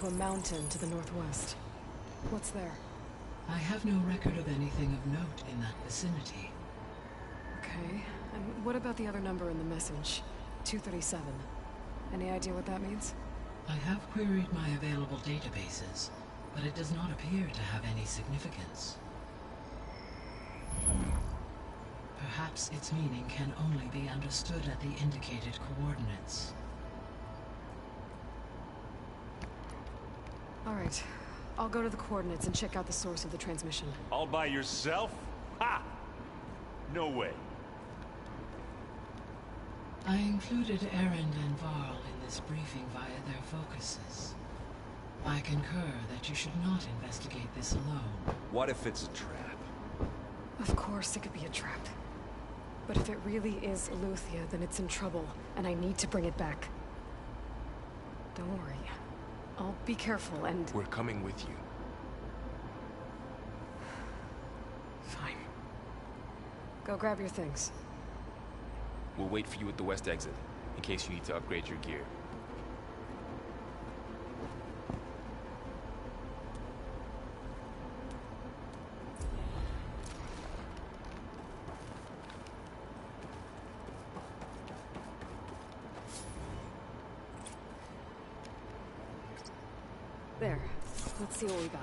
to a mountain to the northwest. What's there? I have no record of anything of note in that vicinity. Okay, and what about the other number in the message? 237. Any idea what that means? I have queried my available databases, but it does not appear to have any significance. Perhaps its meaning can only be understood at the indicated coordinates. Alright, I'll go to the coordinates and check out the source of the transmission. All by yourself? Ha! No way. I included Erend and Varl in this briefing via their focuses. I concur that you should not investigate this alone. What if it's a trap? Of course it could be a trap. But if it really is Eleuthia, then it's in trouble, and I need to bring it back. Don't worry. I'll be careful and... We're coming with you. Fine. Go grab your things. We'll wait for you at the west exit, in case you need to upgrade your gear. There. Let's see what we got.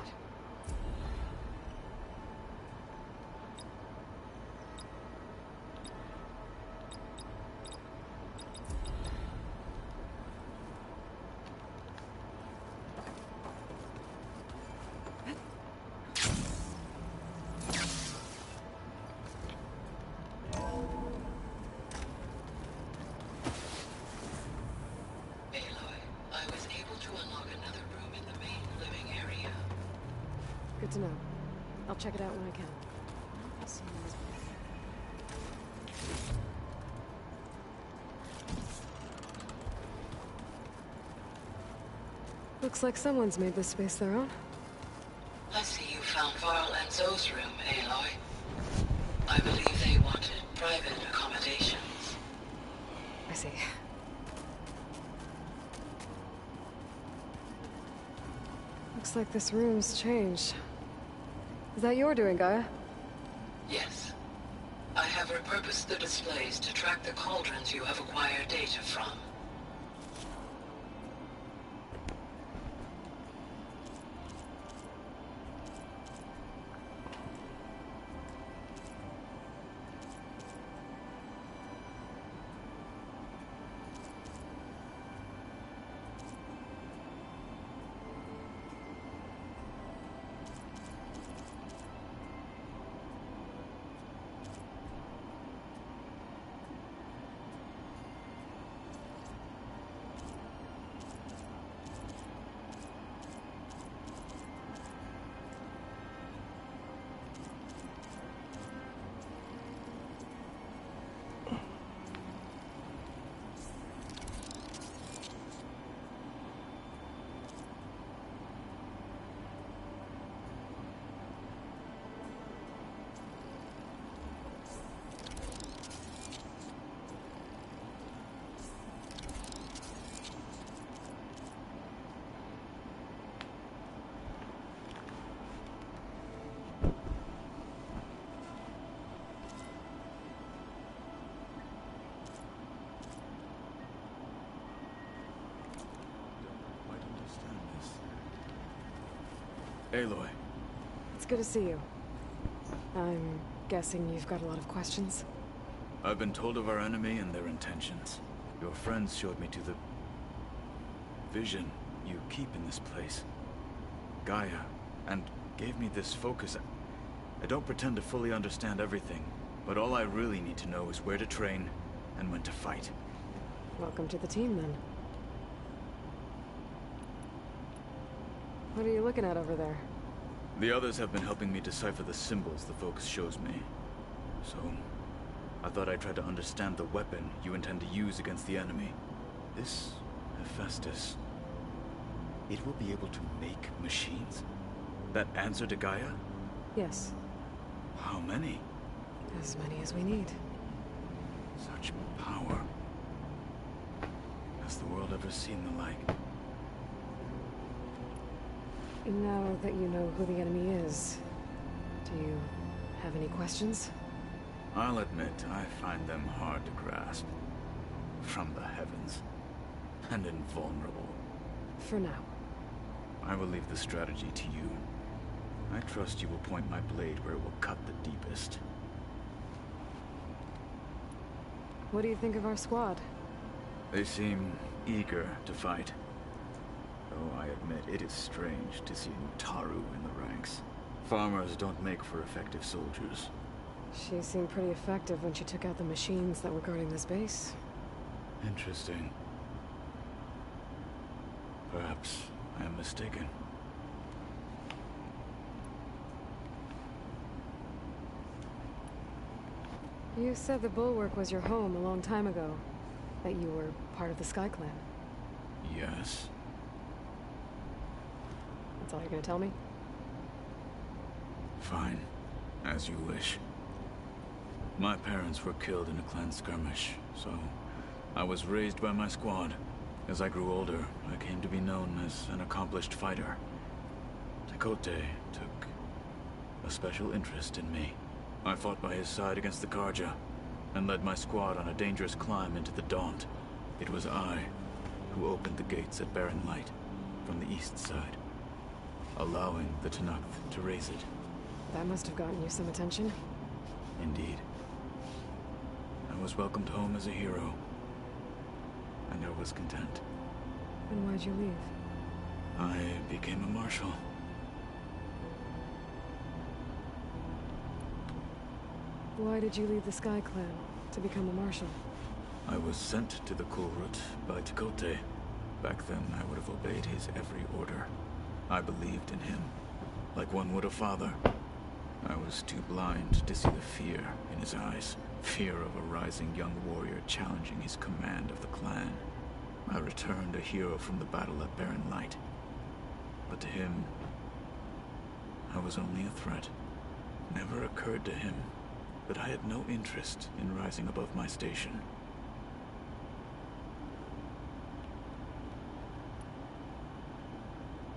Good to know. I'll check it out when I can. Looks like someone's made this space their own. I see you found Varl and Zoe's room, Aloy. I believe they wanted private accommodations. I see. Looks like this room's changed. Is that your doing, Gaia? Yes. I have repurposed the displays to track the cauldrons you have acquired data from. Aloy. It's good to see you. I'm guessing you've got a lot of questions? I've been told of our enemy and their intentions. Your friends showed me to the vision you keep in this place, Gaia, and gave me this focus. I don't pretend to fully understand everything, but all I really need to know is where to train and when to fight. Welcome to the team, then. What are you looking at over there? The others have been helping me decipher the symbols the focus shows me. So, I thought I'd try to understand the weapon you intend to use against the enemy. This Hephaestus, it will be able to make machines? That answer to Gaia? Yes. How many? As many as we need. Such power. Has the world ever seen the like? Now that you know who the enemy is, do you have any questions? I'll admit, I find them hard to grasp. From the heavens. And invulnerable. For now. I will leave the strategy to you. I trust you will point my blade where it will cut the deepest. What do you think of our squad? They seem eager to fight. Though I admit it is strange to see Utaru in the ranks. Farmers don't make for effective soldiers. She seemed pretty effective when she took out the machines that were guarding this base. Interesting. Perhaps I am mistaken. You said the Bulwark was your home a long time ago. That you were part of the Sky Clan. Yes. That's all you're gonna tell me? Fine. As you wish. My parents were killed in a clan skirmish, so I was raised by my squad. As I grew older, I came to be known as an accomplished fighter. Tekote took a special interest in me. I fought by his side against the Carja, and led my squad on a dangerous climb into the Daunt. It was I who opened the gates at Barren Light from the east side, allowing the Tenakth to raise it. That must have gotten you some attention. Indeed. I was welcomed home as a hero, and I was content. Then why'd you leave? I became a marshal. Why did you leave the Sky Clan to become a marshal? I was sent to the Kulrut by Tekote. Back then, I would have obeyed his every order. I believed in him, like one would a father. I was too blind to see the fear in his eyes. Fear of a rising young warrior challenging his command of the clan. I returned a hero from the battle at Barren Light. But to him, I was only a threat. Never occurred to him that I had no interest in rising above my station.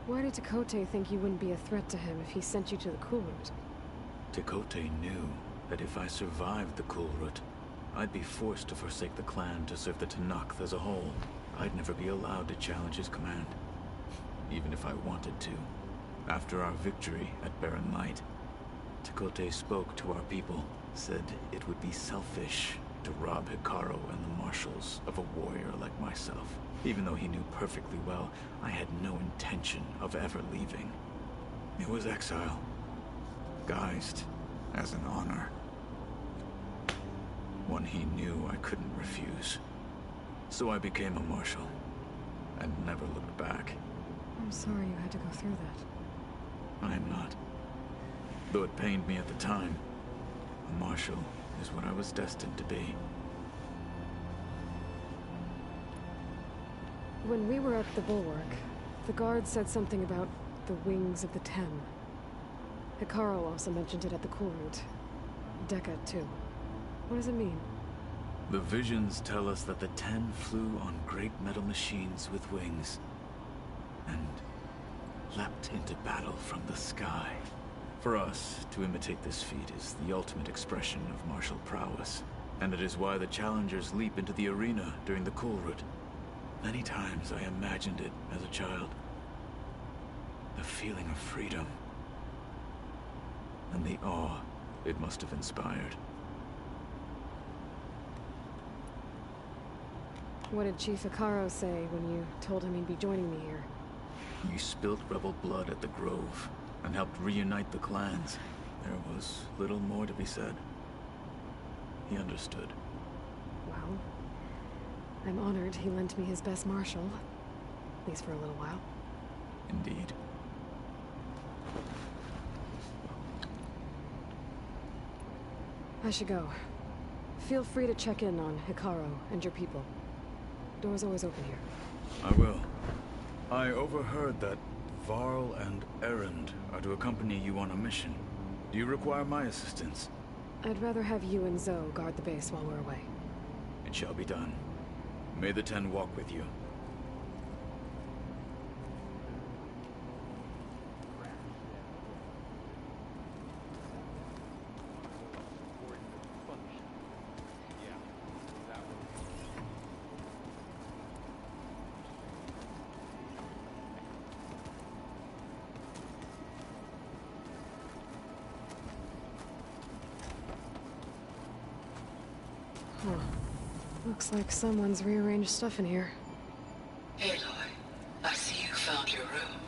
Why did Tekote think you wouldn't be a threat to him if he sent you to the Kulrut? Tekote knew that if I survived the Kulrut, I'd be forced to forsake the clan to serve the Tenakth as a whole. I'd never be allowed to challenge his command, even if I wanted to. After our victory at Barren Light, Tekote spoke to our people, said it would be selfish to rob Hekarro and the marshals of a warrior like myself. Even though he knew perfectly well, I had no intention of ever leaving. It was exile, guised as an honor. One he knew I couldn't refuse. So I became a marshal, and never looked back. I'm sorry you had to go through that. I am not. Though it pained me at the time, a marshal is what I was destined to be. When we were at the Bulwark, the guard said something about the Wings of the Ten. Hekarro also mentioned it at the Kulrut. Dekka, too. What does it mean? The visions tell us that the Ten flew on great metal machines with wings, and leapt into battle from the sky. For us, to imitate this feat is the ultimate expression of martial prowess, and it is why the challengers leap into the arena during the Kulrut. Many times I imagined it as a child. The feeling of freedom, and the awe it must have inspired. What did Chief Hekarro say when you told him he'd be joining me here? You spilled rebel blood at the Grove, and helped reunite the clans. There was little more to be said. He understood. Well, I'm honored he lent me his best marshal. At least for a little while. Indeed. I should go. Feel free to check in on Hekarro and your people. Door's always open here. I will. I overheard that Varl and Erend are to accompany you on a mission. Do you require my assistance? I'd rather have you and Zoe guard the base while we're away. It shall be done. May the Ten walk with you. Looks like someone's rearranged stuff in here. Aloy, I see you found your room.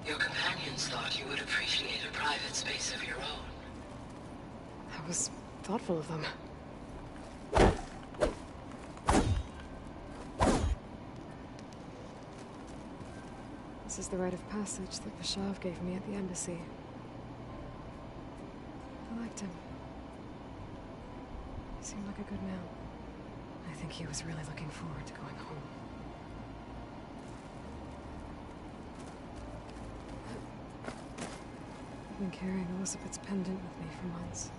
Your companions thought you would appreciate a private space of your own. That was thoughtful of them. This is the rite of passage that Vashav gave me at the embassy. I liked him. He seemed like a good man. I think he was really looking forward to going home. I've been carrying Elizabeth's pendant with me for months.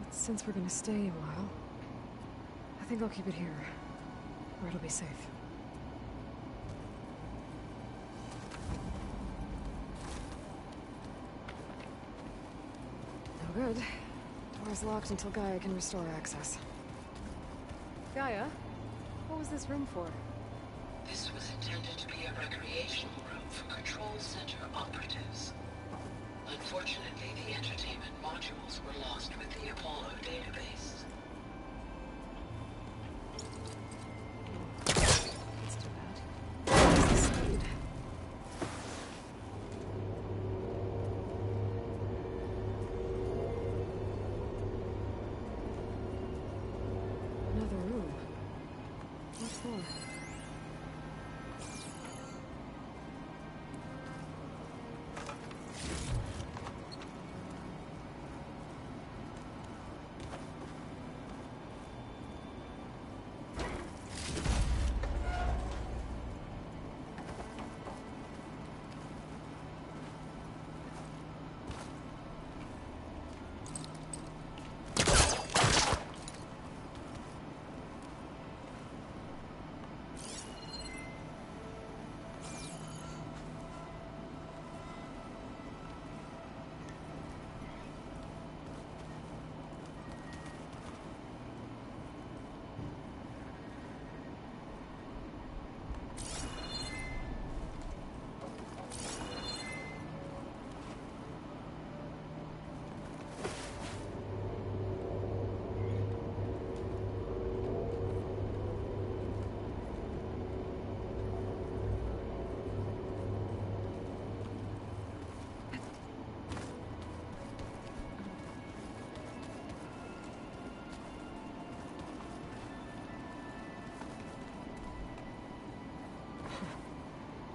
But since we're gonna stay a while, I think I'll keep it here, where it'll be safe. No good. Door's locked until Gaia can restore access. Gaia? What was this room for? This was intended to be a recreational room for Control Center operatives. Unfortunately, the entertainment modules were lost with the Apollo database. That's too bad. Where's the speed? Another room. What for?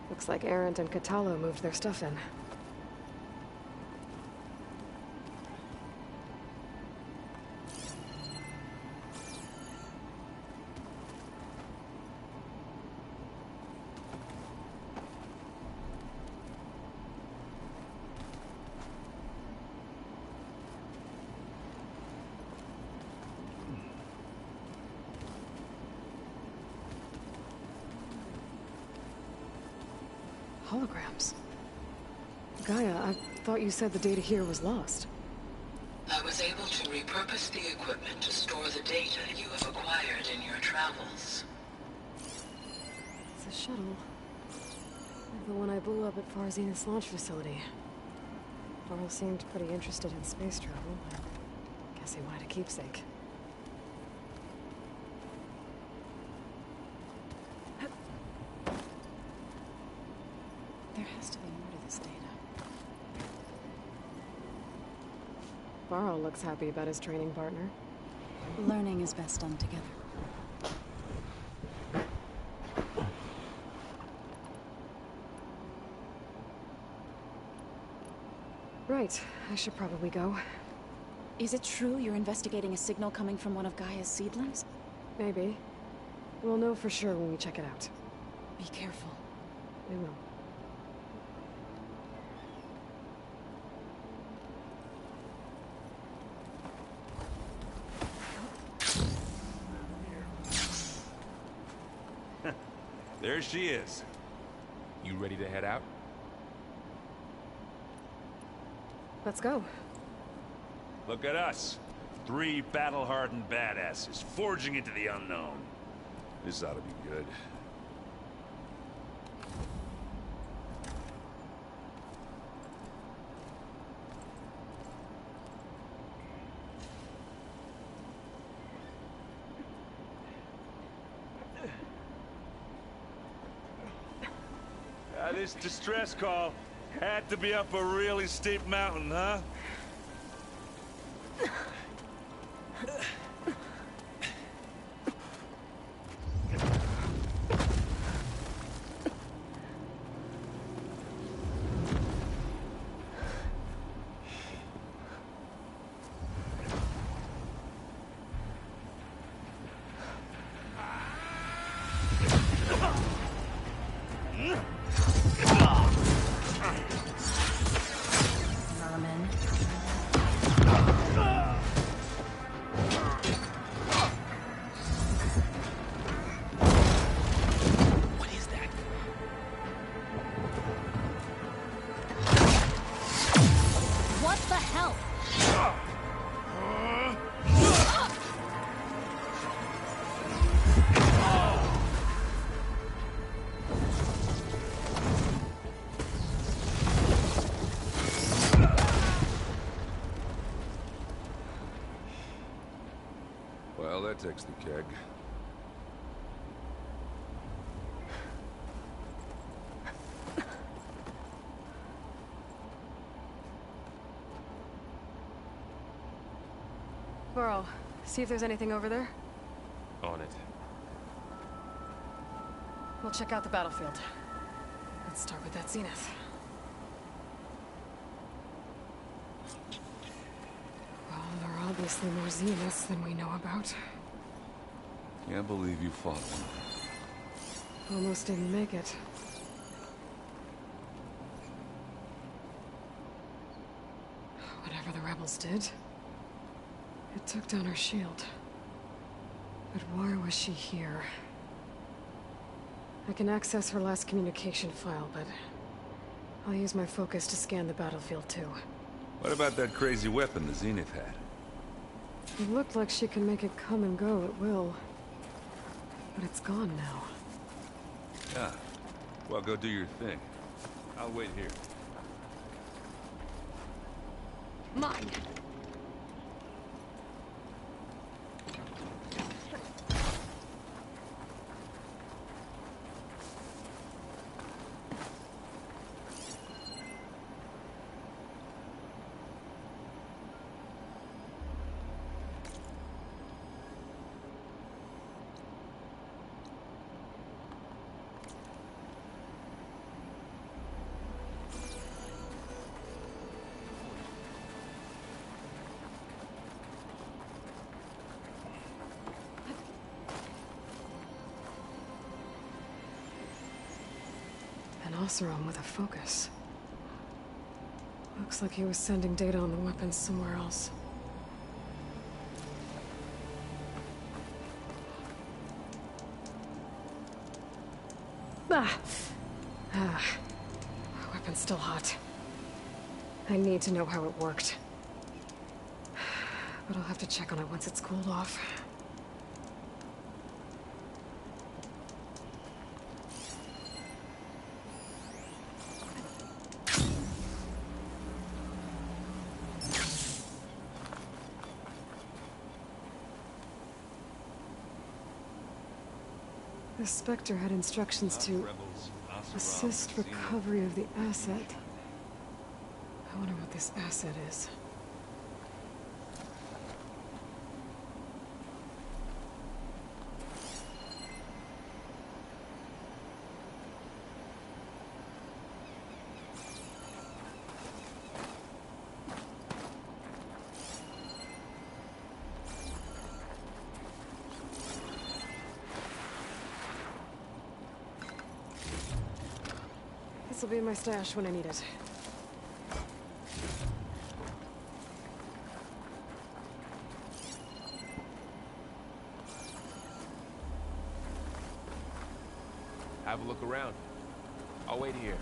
Looks like Erend and Katalo moved their stuff in. Holograms. Gaia, I thought you said the data here was lost. I was able to repurpose the equipment to store the data you have acquired in your travels. It's a shuttle. Like the one I blew up at Far Zenith's launch facility. Varl seemed pretty interested in space travel. I guess he wanted a keepsake. There has to be more to this data. Varl looks happy about his training partner. Learning is best done together. Right, I should probably go. Is it true you're investigating a signal coming from one of Gaia's seedlings? Maybe. We'll know for sure when we check it out. Be careful. We will. There she is. You ready to head out? Let's go. Look at us. 3 battle-hardened badasses forging into the unknown. This ought to be good. This distress call had to be up a really steep mountain, huh? Vermin. What is that? What the hell? Well, that takes the keg. Burrow, see if there's anything over there. On it. We'll check out the battlefield. Let's start with that Zenith. Well, there are obviously more Zeniths than we know about. Can't believe you fought one. Almost didn't make it. Whatever the rebels did, it took down her shield. But why was she here? I can access her last communication file, but I'll use my focus to scan the battlefield too. What about that crazy weapon the Zenith had? It looked like she could make it come and go at will. But it's gone now. Yeah. Well, go do your thing. I'll wait here. Mine! An Oseram with a focus. Looks like he was sending data on the weapons somewhere else. Ah! Weapon's still hot. I need to know how it worked. But I'll have to check on it once it's cooled off. The Spectre had instructions to assist recovery of the asset. I wonder what this asset is. This'll be in my stash when I need it. Have a look around. I'll wait here.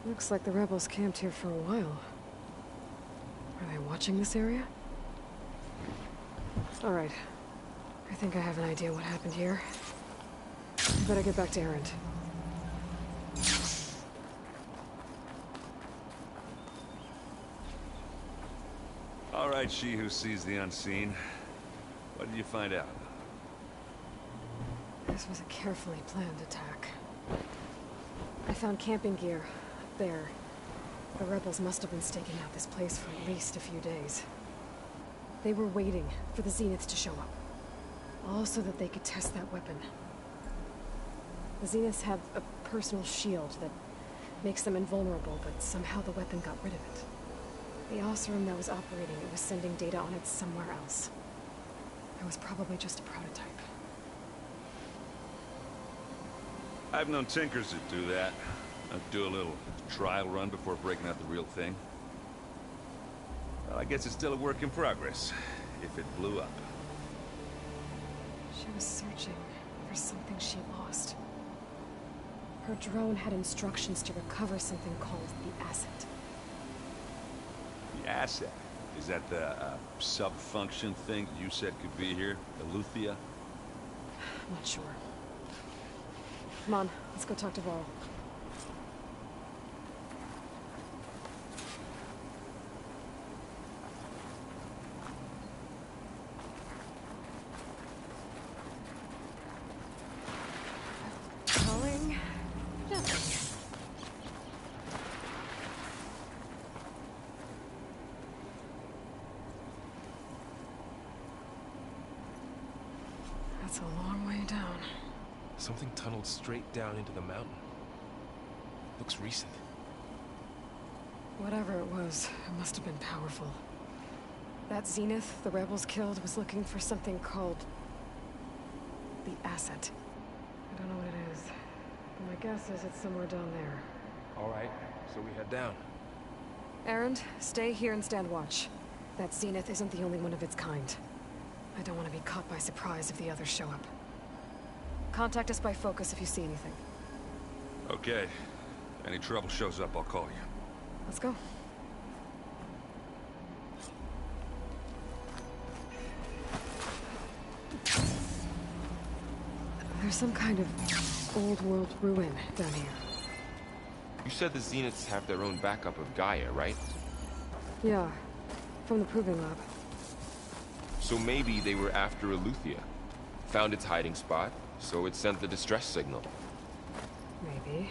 Looks like the rebels camped here for a while. Are they watching this area? Alright. I think I have an idea what happened here. I better get back to Erend. All right, she who sees the unseen. What did you find out? This was a carefully planned attack. I found camping gear up there. The rebels must have been staking out this place for at least a few days. They were waiting for the Zeniths to show up. All so that they could test that weapon. The Zeniths have a personal shield that makes them invulnerable, but somehow the weapon got rid of it. The Oseram that was operating it was sending data on it somewhere else. It was probably just a prototype. I've known tinkers that do that. Do a little trial run before breaking out the real thing. Well, I guess it's still a work in progress, if it blew up. She was searching for something she lost. Her drone had instructions to recover something called the Asset. The asset? Is that the sub-function thing you said could be here? Eleuthia? I'm not sure. Come on, let's go talk to Varl. Calling gently. That's a long way down. Something tunneled straight down into the mountain. Looks recent. Whatever it was, it must have been powerful. That Zenith the rebels killed was looking for something called the Asset. I don't know what it is, but my guess is it's somewhere down there. All right, so we head down. Erend, stay here and stand watch. That Zenith isn't the only one of its kind. I don't want to be caught by surprise if the others show up. Contact us by focus if you see anything. Okay. If any trouble shows up, I'll call you. Let's go. There's some kind of old world ruin down here. You said the Zeniths have their own backup of Gaia, right? Yeah, from the Proving Lab. So maybe they were after Eleuthia. Found its hiding spot, so it sent the distress signal. Maybe.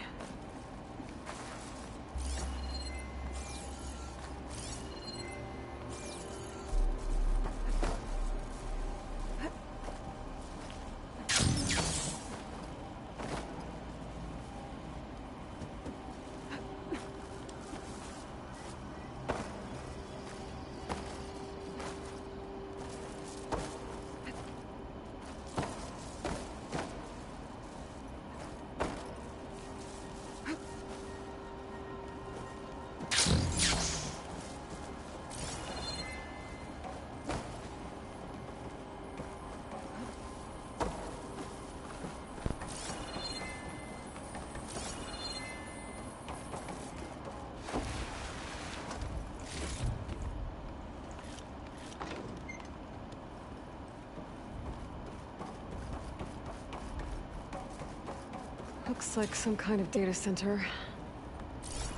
Looks like some kind of data center.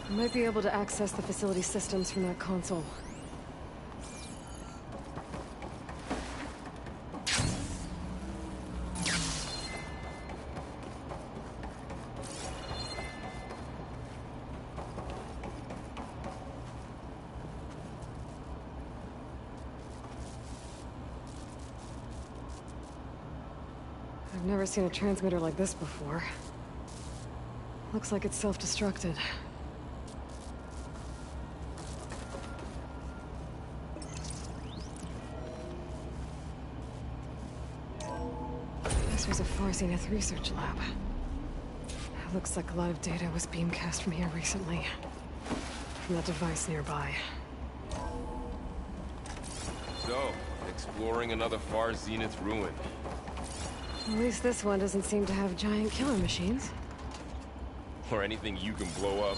I might be able to access the facility systems from that console. I've never seen a transmitter like this before. Looks like it's self-destructed. This was a Far Zenith research lab. It looks like a lot of data was beamcast from here recently. From that device nearby. So, exploring another Far Zenith ruin. At least this one doesn't seem to have giant killer machines. Or anything you can blow up.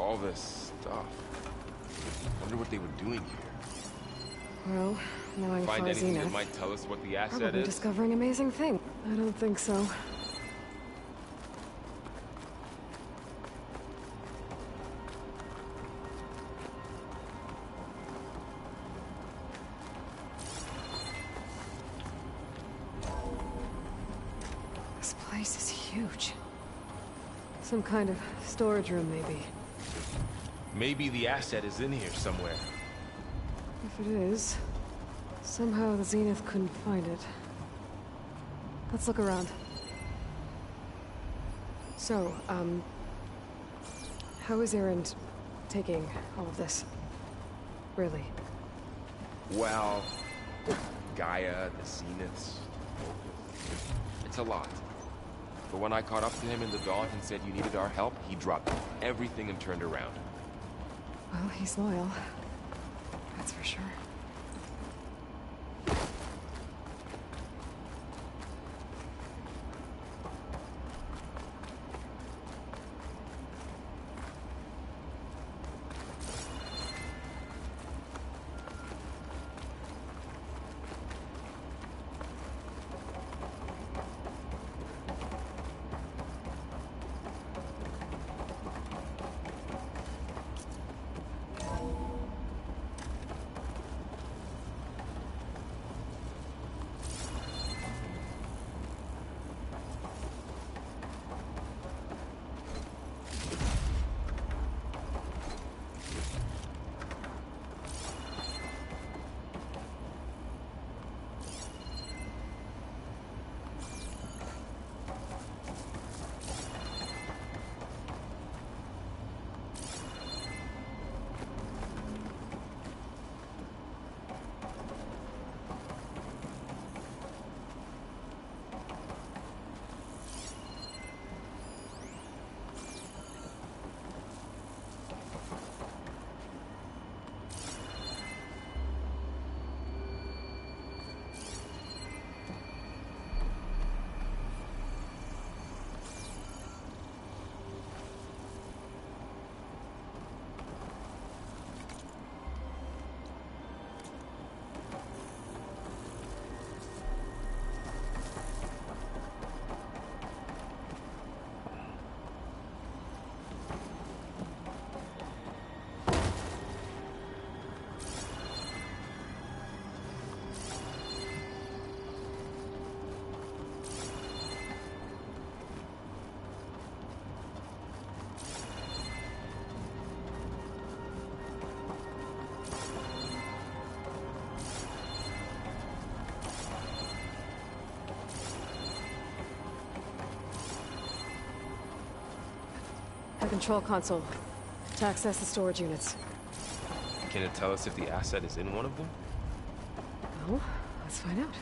all this stuff. Wonder what they were doing here. Well, knowing Find Far anything that Zenith, might tell us what the asset probably is? discovering amazing things. I don't think so. This place is huge. Some kind of storage room, maybe. Maybe the asset is in here somewhere. If it is, somehow the Zenith couldn't find it. Let's look around. So, how is Erend taking all of this? Really? Well, Gaia, the Zeniths, it's a lot. But when I caught up to him in the dawn and said you needed our help, he dropped everything and turned around. Well, he's loyal. That's for sure. The control console. To access the storage units. Can it tell us if the asset is in one of them? Well, let's find out.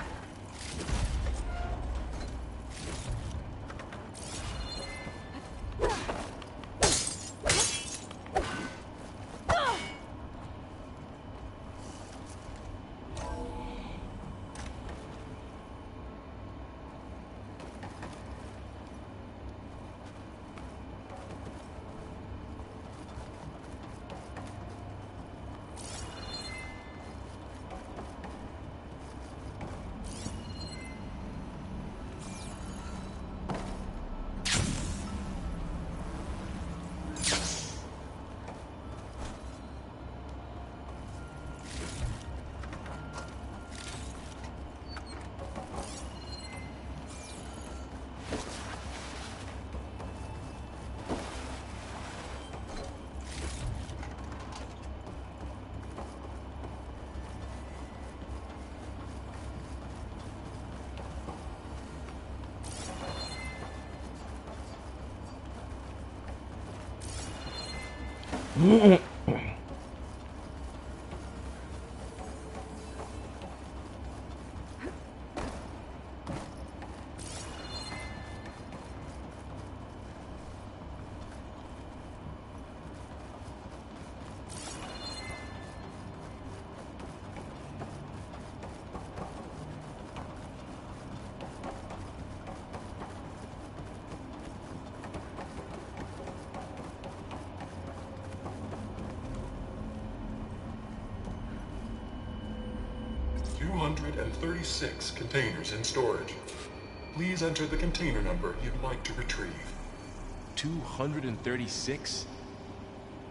236 containers in storage. Please enter the container number you'd like to retrieve. 236?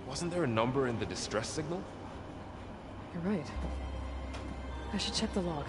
Wasn't there a number in the distress signal? You're right. I should check the log.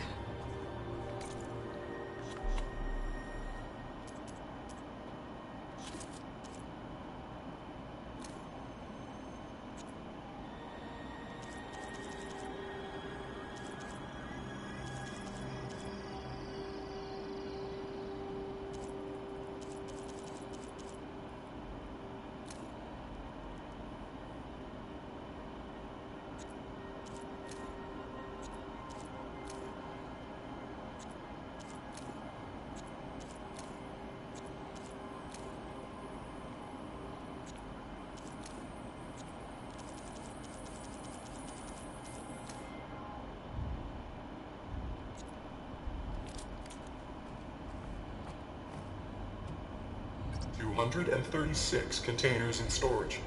Hundred and 36 containers in storage.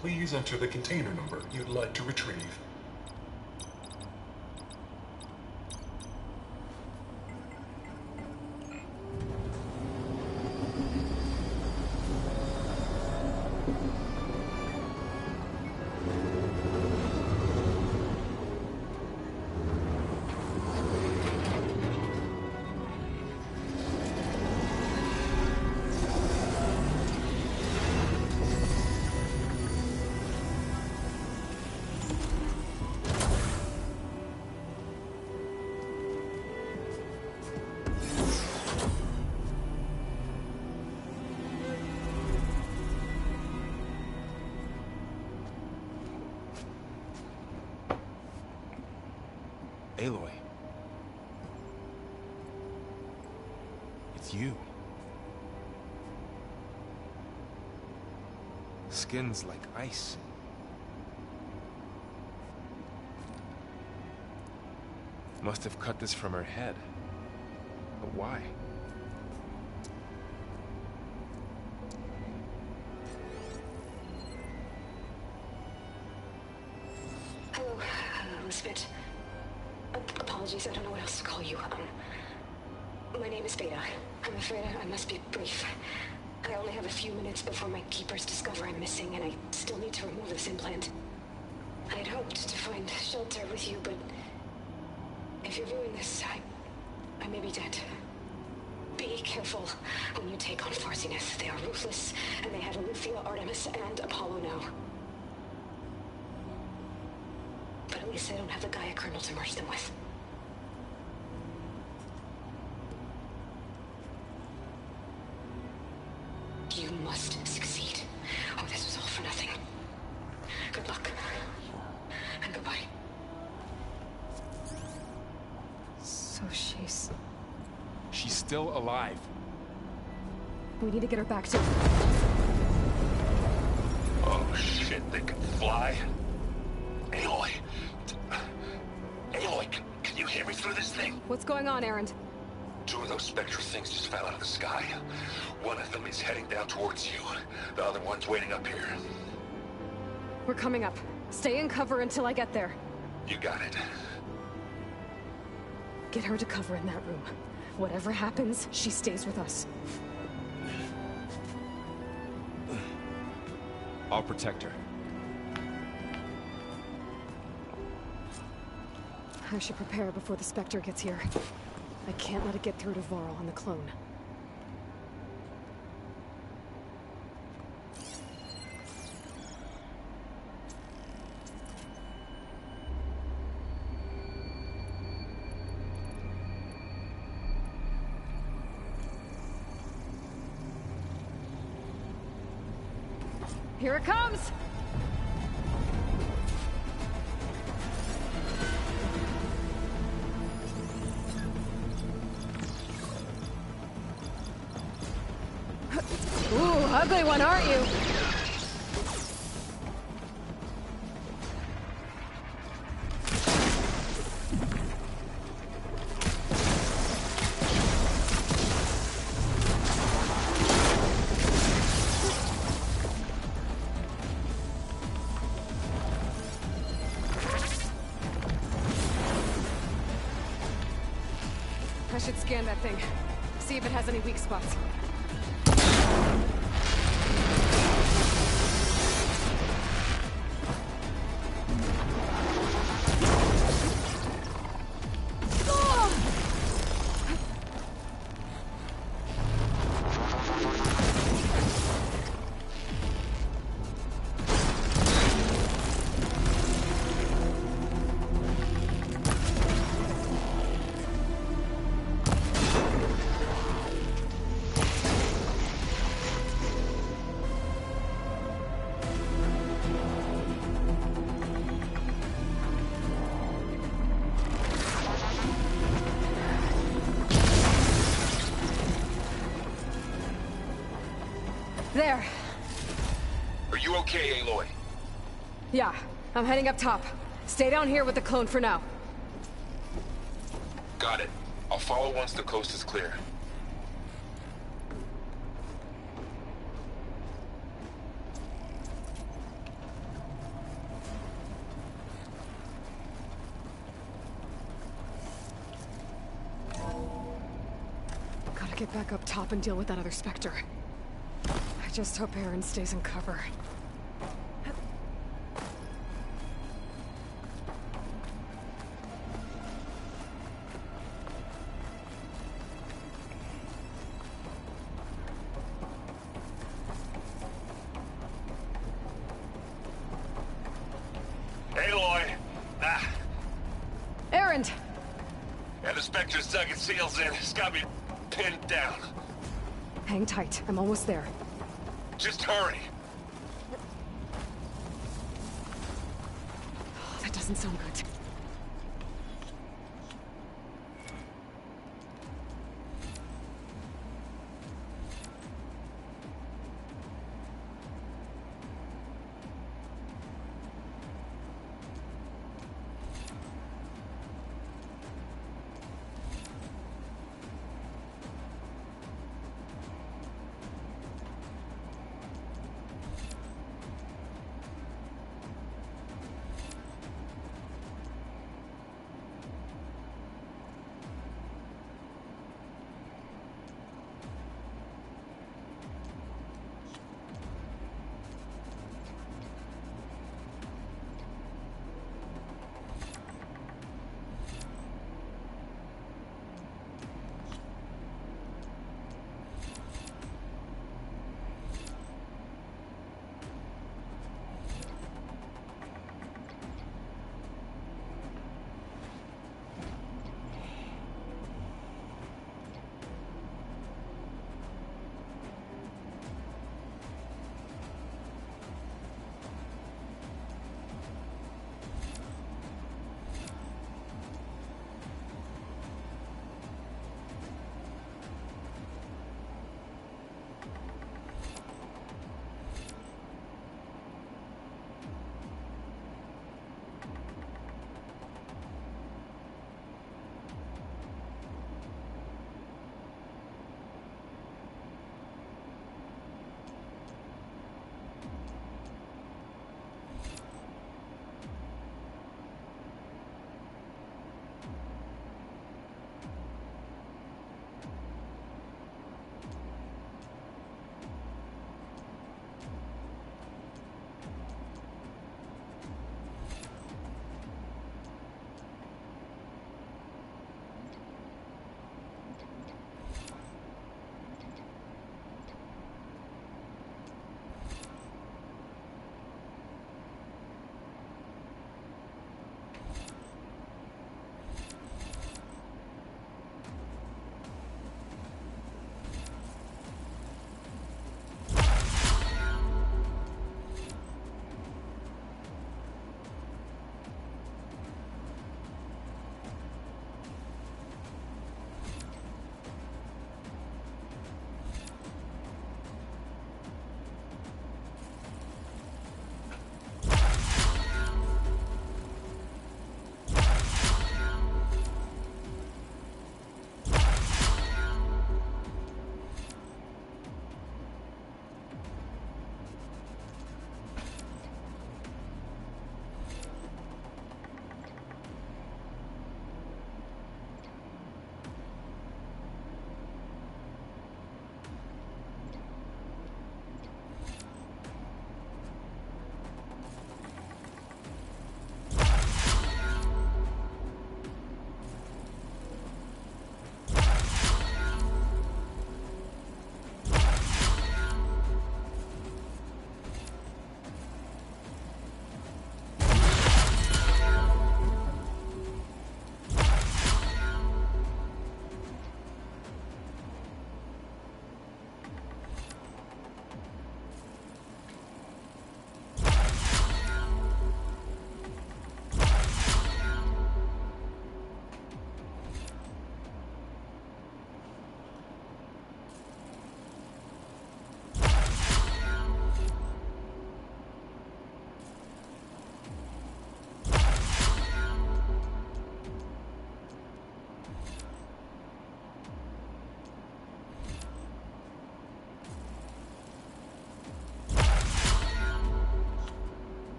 Please enter the container number you'd like to retrieve. Aloy. It's you. Skin's like ice. Must have cut this from her head. But why? Hello, Elizabeth. Apologies, I don't know what else to call you. My name is Beta. I'm afraid I must be brief. I only have a few minutes before my keepers discover I'm missing, and I still need to remove this implant. I had hoped to find shelter with you, but if you're viewing this, I may be dead. Be careful when you take on Far Zenith. They are ruthless, and they have Eleuthia, Artemis, and Apollo now. But at least I don't have the Gaia kernel to merge them with. You must succeed, or this was all for nothing. Good luck. And goodbye. So she's still alive. We need to get her back to... Oh shit, they can fly? Aloy! Aloy, can you hear me through this thing? What's going on, Erend? Two of those spectral things just fell out of the sky. One of them is heading down towards you. The other one's waiting up here. We're coming up. Stay in cover until I get there. You got it. Get her to cover in that room. Whatever happens, she stays with us. I'll protect her. I should prepare before the Spectre gets here. I can't let it get through to Varl and the clone. Here it comes! Ooh, ugly one, aren't you? should scan that thing. See if it has any weak spots. There. Are you okay, Aloy? Yeah, I'm heading up top. Stay down here with the clone for now. Got it. I'll follow once the coast is clear. Gotta get back up top and deal with that other Spectre. I just hope Aaron stays in cover. Aloy! Aaron! And the Spectre's dug its heels in. It's got me pinned down. Hang tight. I'm almost there. Just hurry. That doesn't sound good.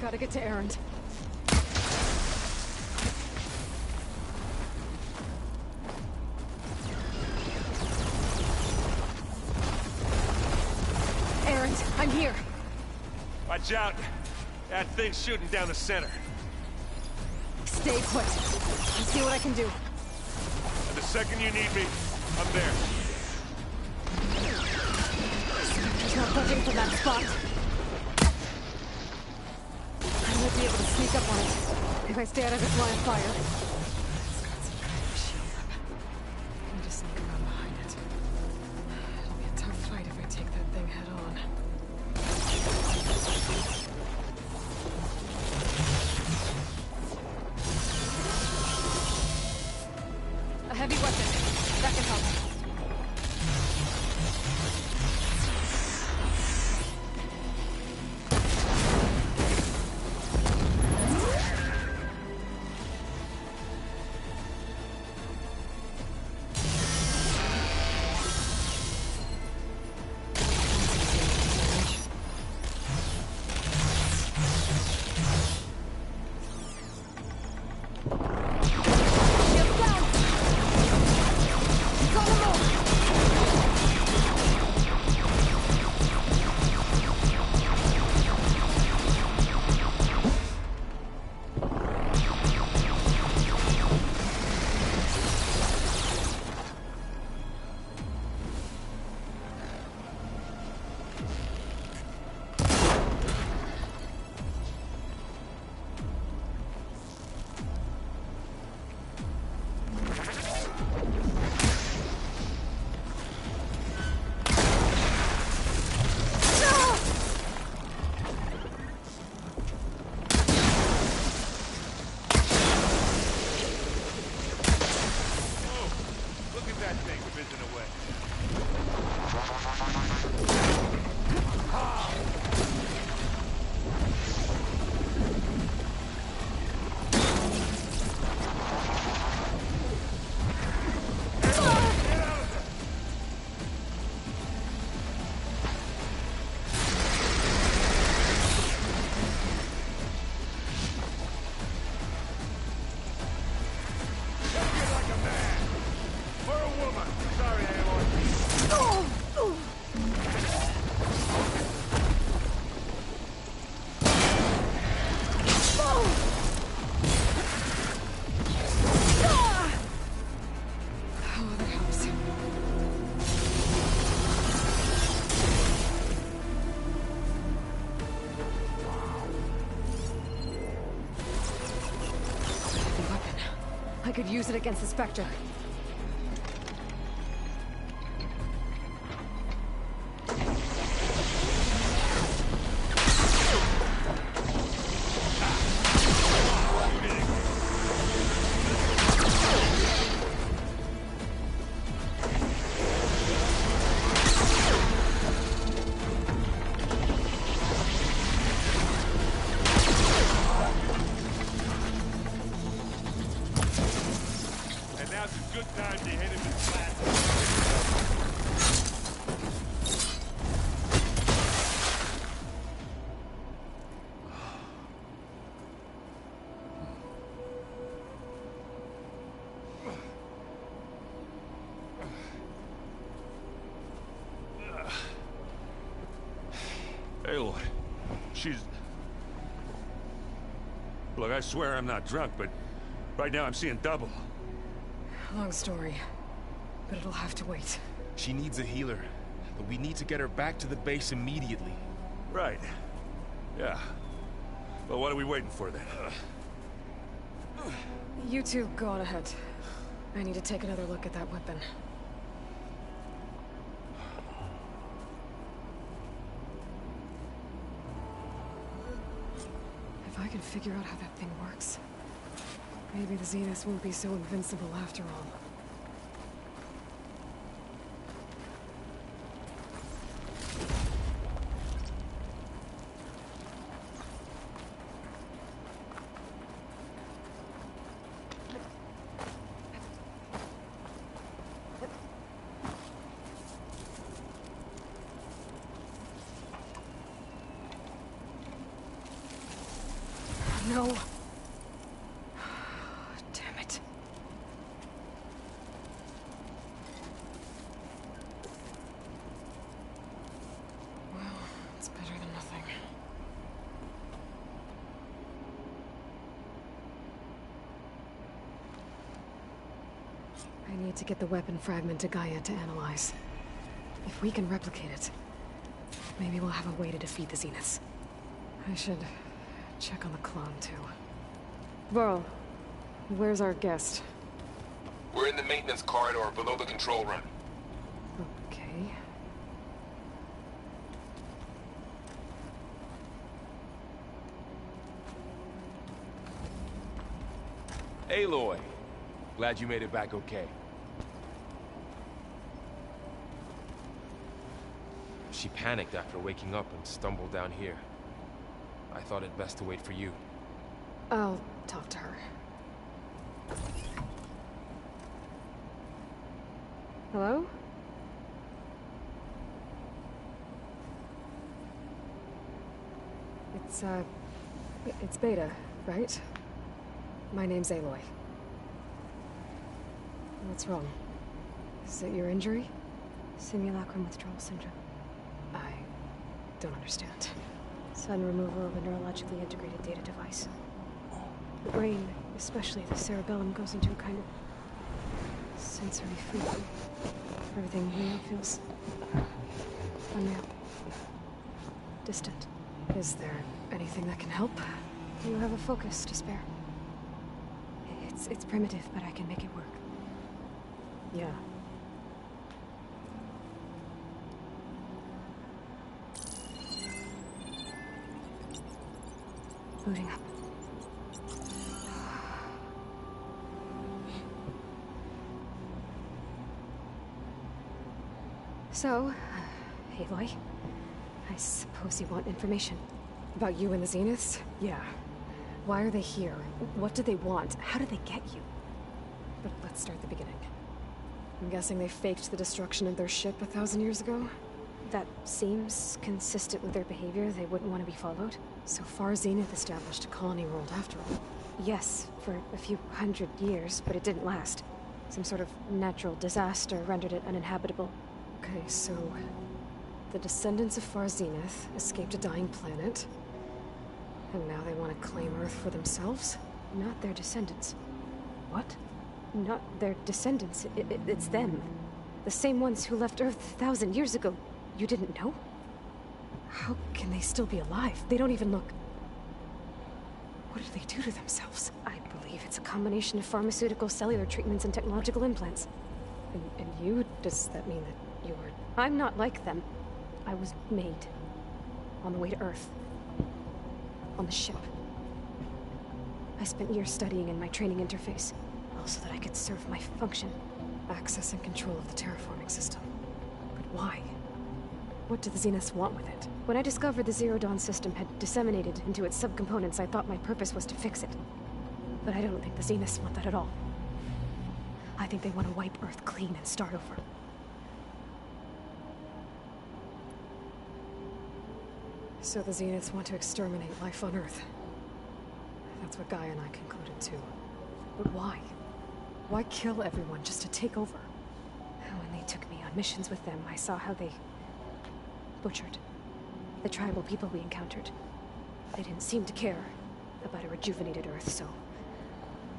Gotta get to Erend. Erend, I'm here. Watch out. That thing's shooting down the center. Stay put. I'll see what I can do. And the second you need me, I'm there. He's not budging from that spot. I might be able to sneak up on it if I stay out of its line of fire. It's got some kind of shield up. I need to sneak around behind it. It'll be a tough fight if I take that thing head on. A heavy weapon. That can help. I could use it against the Spectre. Aloy, she's... Look, I swear I'm not drunk, but right now I'm seeing double. Long story, but it'll have to wait. She needs a healer, but we need to get her back to the base immediately. Right. Yeah. Well, what are we waiting for then? You two go on ahead. I need to take another look at that weapon. If I can figure out how that thing works, maybe the Zeniths won't be so invincible after all. No. Damn it. Well, it's better than nothing. I need to get the weapon fragment to Gaia to analyze. If we can replicate it, maybe we'll have a way to defeat the Zeniths. I should check on the clone, too. Varl, where's our guest? We're in the maintenance corridor below the control room. Okay. Aloy, glad you made it back okay. She panicked after waking up and stumbled down here. I thought it best to wait for you. I'll talk to her. Hello? It's Beta, right? My name's Aloy. What's wrong? Is it your injury? Simulacrum withdrawal syndrome. I don't understand. Sudden removal of a neurologically integrated data device. The brain, especially the cerebellum, goes into a kind of sensory freeze. Everything here feels unreal. Distant. Is there anything that can help? You have a focus to spare. It's primitive, but I can make it work. Yeah. Booting up. So, Aloy, I suppose you want information. About you and the Zeniths? Yeah. Why are they here? What do they want? How did they get you? But let's start at the beginning. I'm guessing they faked the destruction of their ship 1,000 years ago? That seems consistent with their behavior. They wouldn't want to be followed. So far, Zenith established a colony world after all. Yes, for a few hundred years, but it didn't last. Some sort of natural disaster rendered it uninhabitable. Okay, so the descendants of Far Zenith escaped a dying planet, and now they want to claim Earth for themselves? Not their descendants. What? Not their descendants. It's them. The same ones who left Earth 1,000 years ago. You didn't know? How can they still be alive? They don't even look... What did they do to themselves? I believe it's a combination of pharmaceutical, cellular treatments, and technological implants. And you? Does that mean that you were... I'm not like them. I was made. On the way to Earth. On the ship. I spent years studying in my training interface, all so that I could serve my function. Access and control of the terraforming system. But why? What do the Zeniths want with it? When I discovered the Zero Dawn system had disseminated into its subcomponents, I thought my purpose was to fix it. But I don't think the Zeniths want that at all. I think they want to wipe Earth clean and start over. So the Zeniths want to exterminate life on Earth. That's what Gaia and I concluded too. But why? Why kill everyone just to take over? When they took me on missions with them, I saw how they butchered the tribal people we encountered. They didn't seem to care about a rejuvenated Earth, so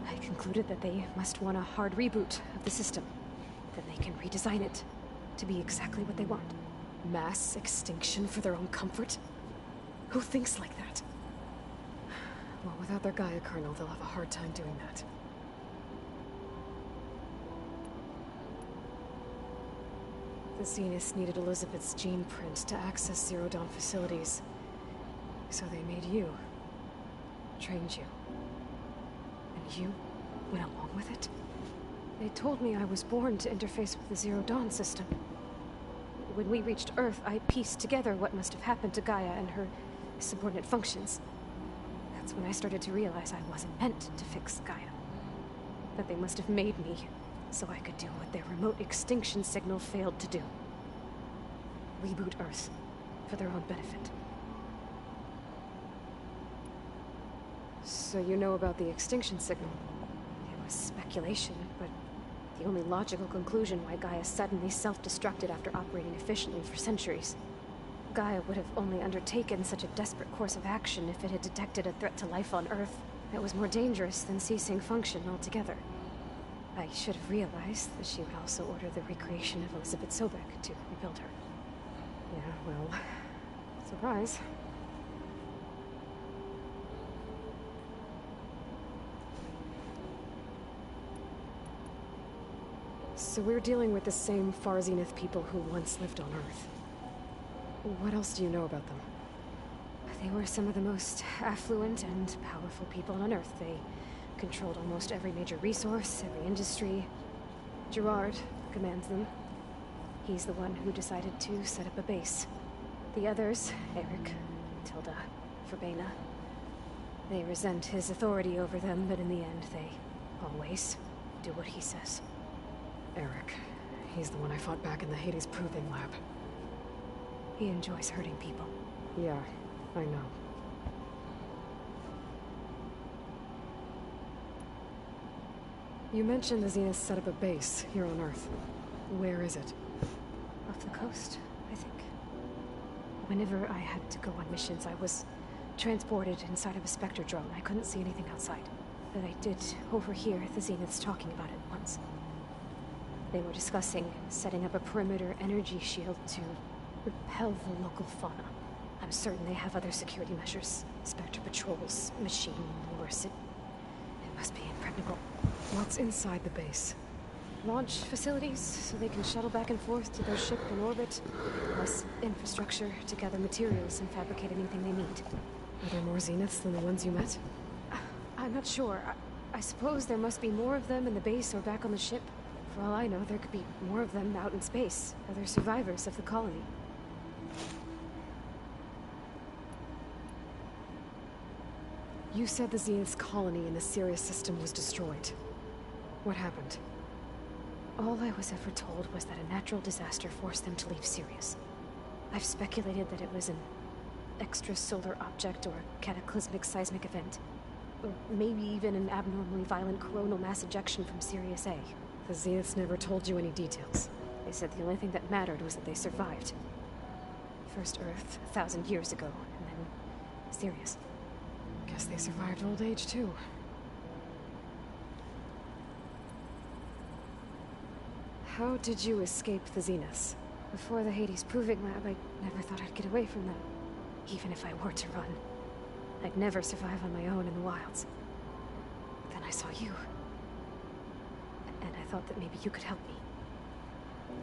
I concluded that they must want a hard reboot of the system. Then they can redesign it to be exactly what they want. Mass extinction for their own comfort? Who thinks like that? Well, without their Gaia kernel, they'll have a hard time doing that. The Zeniths needed Elizabeth's gene print to access Zero Dawn facilities. So they made you. Trained you. And you went along with it? They told me I was born to interface with the Zero Dawn system. When we reached Earth, I pieced together what must have happened to Gaia and her subordinate functions. That's when I started to realize I wasn't meant to fix Gaia. That they must have made me so I could do what their remote extinction signal failed to do. Reboot Earth for their own benefit. So you know about the extinction signal? It was speculation, but the only logical conclusion why Gaia suddenly self-destructed after operating efficiently for centuries. Gaia would have only undertaken such a desperate course of action if it had detected a threat to life on Earth that was more dangerous than ceasing function altogether. I should have realized that she would also order the recreation of Elizabeth Sobek to rebuild her. Yeah, well, surprise. So we're dealing with the same Far Zenith people who once lived on Earth. What else do you know about them? They were some of the most affluent and powerful people on Earth. They controlled almost every major resource, every industry. Gerard commands them. He's the one who decided to set up a base. The others, Eric, Tilda, Verbena, they resent his authority over them, but in the end, they always do what he says. Eric. He's the one I fought back in the Hades Proving Lab. He enjoys hurting people. Yeah, I know. You mentioned the Zenith set up a base here on Earth. Where is it? Off the coast, I think. Whenever I had to go on missions, I was transported inside of a Spectre drone. I couldn't see anything outside. But I did overhear the Zeniths talking about it once. They were discussing setting up a perimeter energy shield to repel the local fauna. I'm certain they have other security measures. Spectre patrols, machine wars. It must be impregnable. What's inside the base? Launch facilities, so they can shuttle back and forth to their ship in orbit. Plus infrastructure to gather materials and fabricate anything they need. Are there more Zeniths than the ones you met? I'm not sure. I suppose there must be more of them in the base or back on the ship. For all I know, there could be more of them out in space. Other survivors of the colony. You said the Zenith's colony in the Sirius system was destroyed. What happened? All I was ever told was that a natural disaster forced them to leave Sirius. I've speculated that it was an extrasolar object or a cataclysmic seismic event. Or maybe even an abnormally violent coronal mass ejection from Sirius A. The Zeniths never told you any details. They said the only thing that mattered was that they survived. First Earth, 1,000 years ago, and then Sirius. Guess they survived old age, too. How did you escape the Zeniths? Before the Hades Proving Lab, I never thought I'd get away from them. Even if I were to run. I'd never survive on my own in the wilds. But then I saw you. And I thought that maybe you could help me.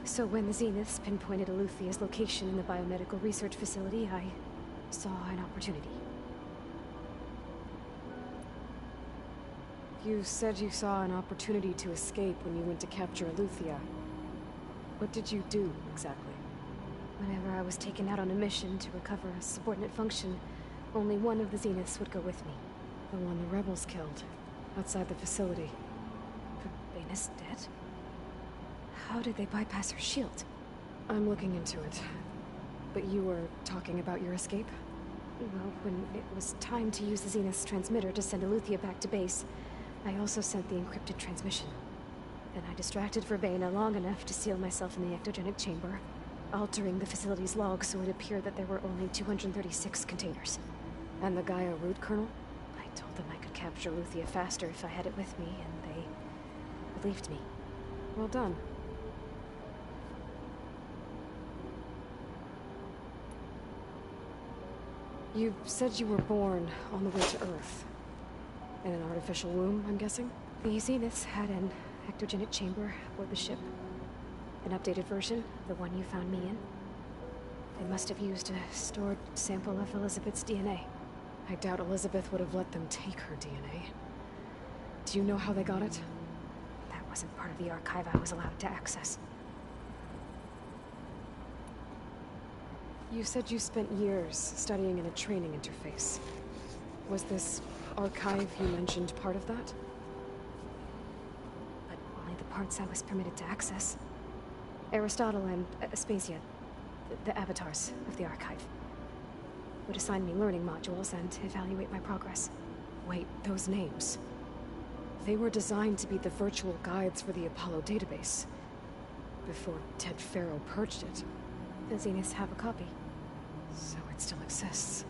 So when the Zeniths pinpointed Eluthia's location in the biomedical research facility, I saw an opportunity. You said you saw an opportunity to escape when you went to capture Eluthia. What did you do, exactly? Whenever I was taken out on a mission to recover a subordinate function, only one of the Zeniths would go with me. The one the rebels killed, outside the facility. Verbena's dead? How did they bypass her shield? I'm looking into it. But you were talking about your escape? Well, when it was time to use the Zenith's transmitter to send Eluthia back to base, I also sent the encrypted transmission. Then I distracted Verbena long enough to seal myself in the ectogenic chamber, altering the facility's log so it appeared that there were only 236 containers. And the Gaia root kernel? I told them I could capture Eluthia faster if I had it with me, and they believed me. Well done. You said you were born on the way to Earth. In an artificial womb, I'm guessing? The Zeniths had an ectogenic chamber aboard the ship. An updated version, the one you found me in. They must have used a stored sample of Elizabeth's DNA. I doubt Elizabeth would have let them take her DNA. Do you know how they got it? That wasn't part of the archive I was allowed to access. You said you spent years studying in a training interface. Was this archive you mentioned part of that? But only the parts I was permitted to access. Aristotle and Aspasia, the avatars of the archive, would assign me learning modules and evaluate my progress. Wait, those names. They were designed to be the virtual guides for the Apollo database. Before Ted Faro purged it. The Zeniths have a copy. So it still exists.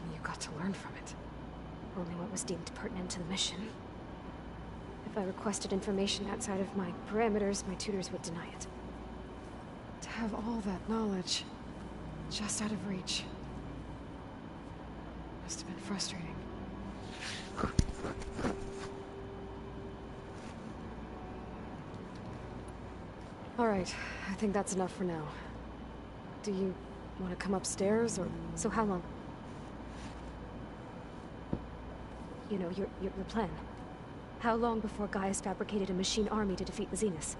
And you got to learn from it. Only what was deemed pertinent to the mission. If I requested information outside of my parameters, my tutors would deny it. To have all that knowledge, just out of reach. Must have been frustrating. Alright, I think that's enough for now. Do you want to come upstairs, or...? So how long? You know, your plan. How long before Gaia's fabricated a machine army to defeat the Zeniths?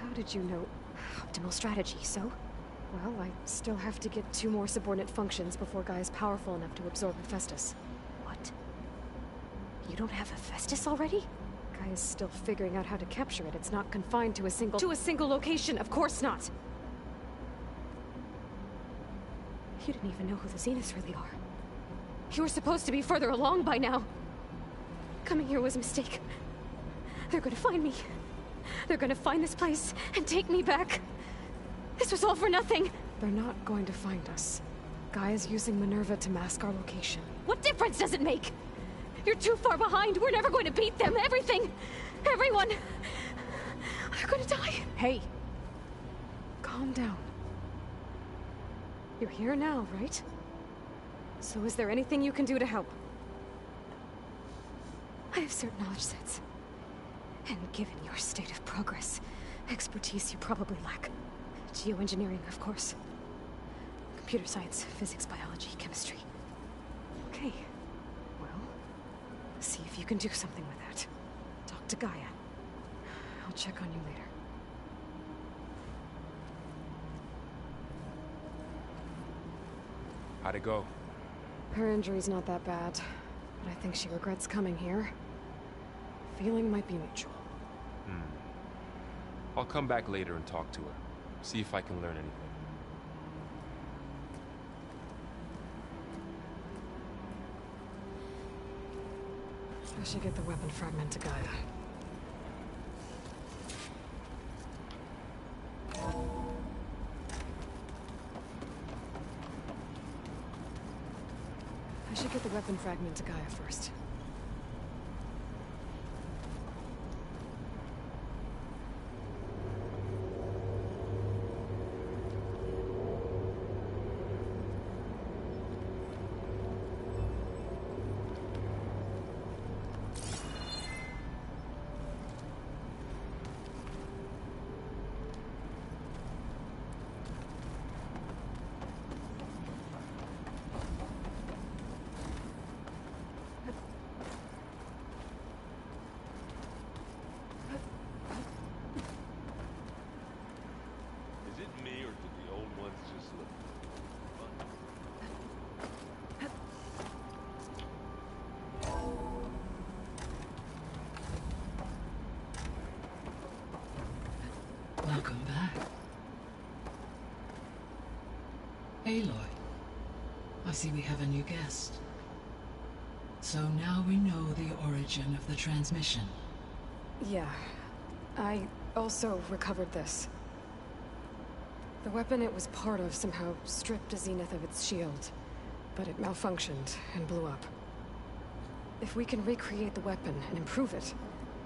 How did you know? Optimal strategy, so? Well, I still have to get 2 more subordinate functions before Gaia's powerful enough to absorb Hephaestus. What? You don't have Hephaestus already? Gaia's still figuring out how to capture it. It's not confined to a single... To a single location! Of course not! You didn't even know who the Zeniths really are. You were supposed to be further along by now! Coming here was a mistake. They're gonna find me. They're gonna find this place and take me back. This was all for nothing! They're not going to find us. Gaia's using Minerva to mask our location. What difference does it make? You're too far behind. We're never going to beat them. Everything. Everyone. They're gonna die. Hey. Calm down. You're here now, right? So is there anything you can do to help? I have certain knowledge sets. And given your state of progress, expertise you probably lack. Geoengineering, of course. Computer science, physics, biology, chemistry. Okay. Well, see if you can do something with that. Talk to Gaia. I'll check on you later. How'd it go? Her injury's not that bad, but I think she regrets coming here. Feeling might be mutual. I'll come back later and talk to her. See if I can learn anything. I should get the weapon fragment to Gaia. I should get the weapon fragment to Gaia first. Welcome back. Aloy, I see we have a new guest. So now we know the origin of the transmission. Yeah. I also recovered this. The weapon it was part of somehow stripped a Zenith of its shield, but it malfunctioned and blew up. If we can recreate the weapon and improve it,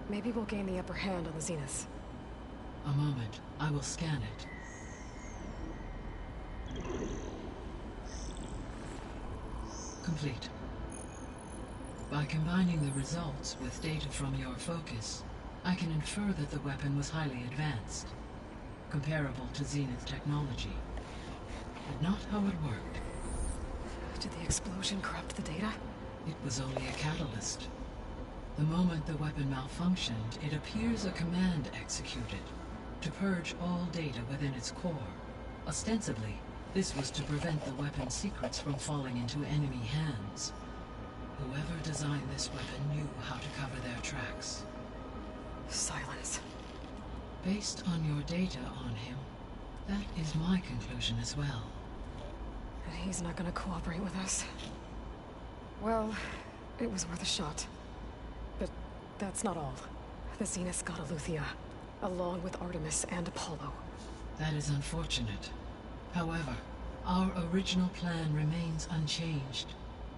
maybe we'll gain the upper hand on the Zeniths. A moment. I will scan it. Complete. By combining the results with data from your focus, I can infer that the weapon was highly advanced, comparable to Zenith technology. But not how it worked. Did the explosion corrupt the data? It was only a catalyst. The moment the weapon malfunctioned, it appears a command executed to purge all data within its core. Ostensibly, this was to prevent the weapon's secrets from falling into enemy hands. Whoever designed this weapon knew how to cover their tracks. Silence. Based on your data on him, that is my conclusion as well. And he's not gonna cooperate with us. Well, it was worth a shot. But that's not all. The Zeniths got Eleuthia, along with Artemis and Apollo. That is unfortunate. However, our original plan remains unchanged.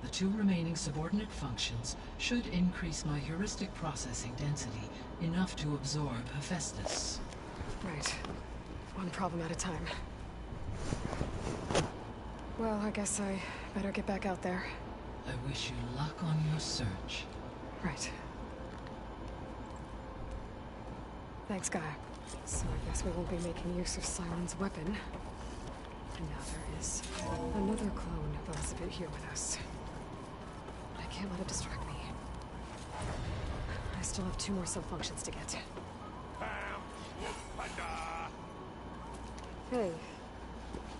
The 2 remaining subordinate functions should increase my heuristic processing density enough to absorb Hephaestus. Right. One problem at a time. Well, I guess I better get back out there. I wish you luck on your search. Right. Thanks, Gaia. So I guess we won't be making use of Silen's weapon. And now there is another clone of Elizabeth here with us. But I can't let it distract me. I still have 2 more sub-functions to get. Hey,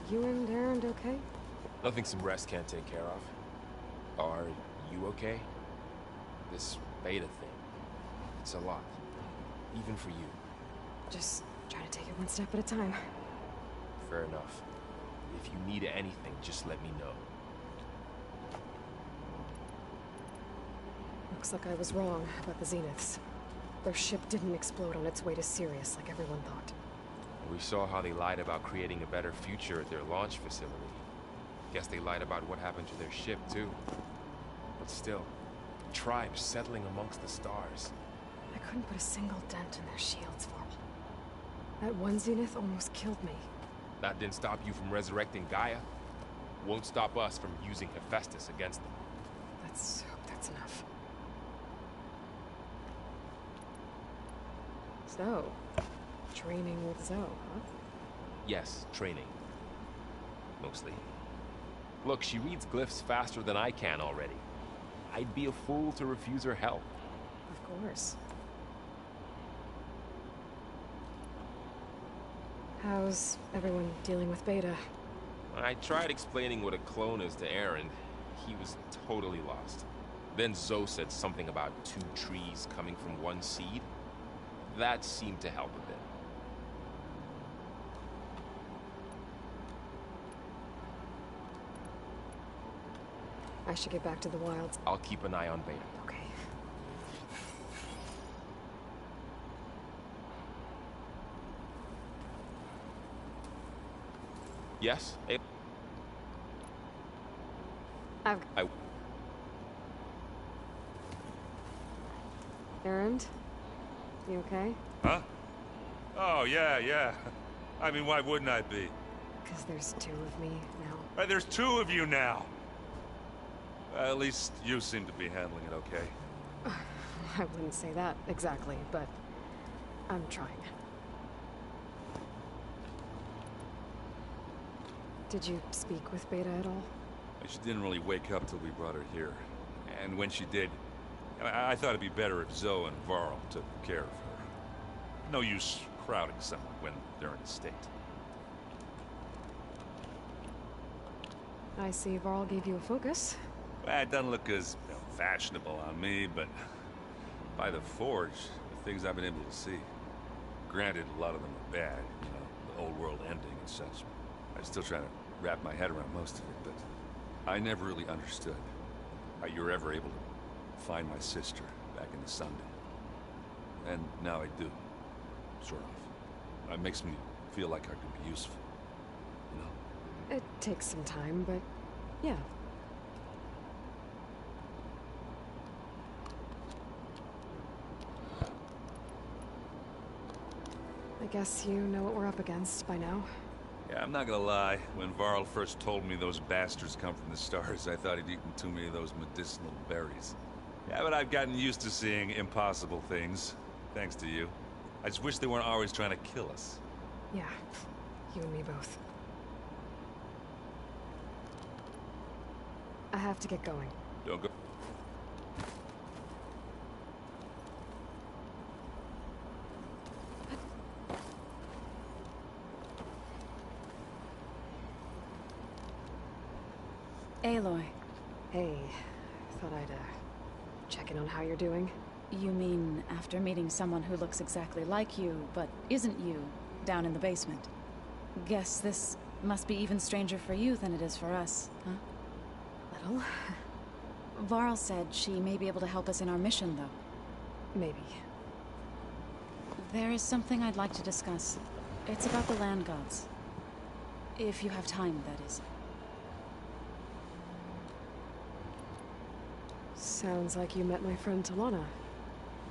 you and Erend okay? Nothing some rest can't take care of. Are you okay? This beta thing, it's a lot. Even for you. Just try to take it one step at a time. Fair enough. If you need anything, just let me know. Looks like I was wrong about the Zeniths. Their ship didn't explode on its way to Sirius like everyone thought. We saw how they lied about creating a better future at their launch facility. Guess they lied about what happened to their ship, too. But still, tribes settling amongst the stars. I couldn't put a single dent in their shields, Varl. That one Zenith almost killed me. That didn't stop you from resurrecting Gaia. Won't stop us from using Hephaestus against them. Let's hope that's enough. So, training with Zoe, huh? Yes, training. Mostly. Look, she reads glyphs faster than I can already. I'd be a fool to refuse her help. Of course. How's everyone dealing with Beta? I tried explaining what a clone is to Erend. He was totally lost. Then Zoe said something about 2 trees coming from 1 seed. That seemed to help a bit. I should get back to the wilds. I'll keep an eye on Beta. Okay. Yes? Erend? You okay? Huh? Oh, yeah. I mean, why wouldn't I be? Because there's 2 of me now. There's 2 of you now! At least you seem to be handling it okay. I wouldn't say that exactly, but I'm trying. Did you speak with Beta at all? She didn't really wake up till we brought her here. And when she did, I thought it'd be better if Zoe and Varl took care of her. No use crowding someone when they're in a state. I see Varl gave you a focus. Well, it doesn't look as fashionable on me, but by the Forge, the things I've been able to see. Granted, a lot of them are bad, you know, the old world ending and such. I'm still trying to wrap my head around most of it, but I never really understood how you were ever able to find my sister back in the Sunday. And now I do, sort of. It makes me feel like I could be useful, you know? It takes some time, but yeah. I guess you know what we're up against by now. Yeah, I'm not gonna lie. When Varl first told me those bastards come from the stars, I thought he'd eaten too many of those medicinal berries. Yeah, but I've gotten used to seeing impossible things, thanks to you. I just wish they weren't always trying to kill us. Yeah, you and me both. I have to get going. Don't go. Aloy. Hey, thought I'd, check in on how you're doing. You mean after meeting someone who looks exactly like you, but isn't you, down in the basement? Guess this must be even stranger for you than it is for us, huh? Little. Varl said she may be able to help us in our mission, though. Maybe. There is something I'd like to discuss. It's about the land gods. If you have time, that is. Sounds like you met my friend Talana.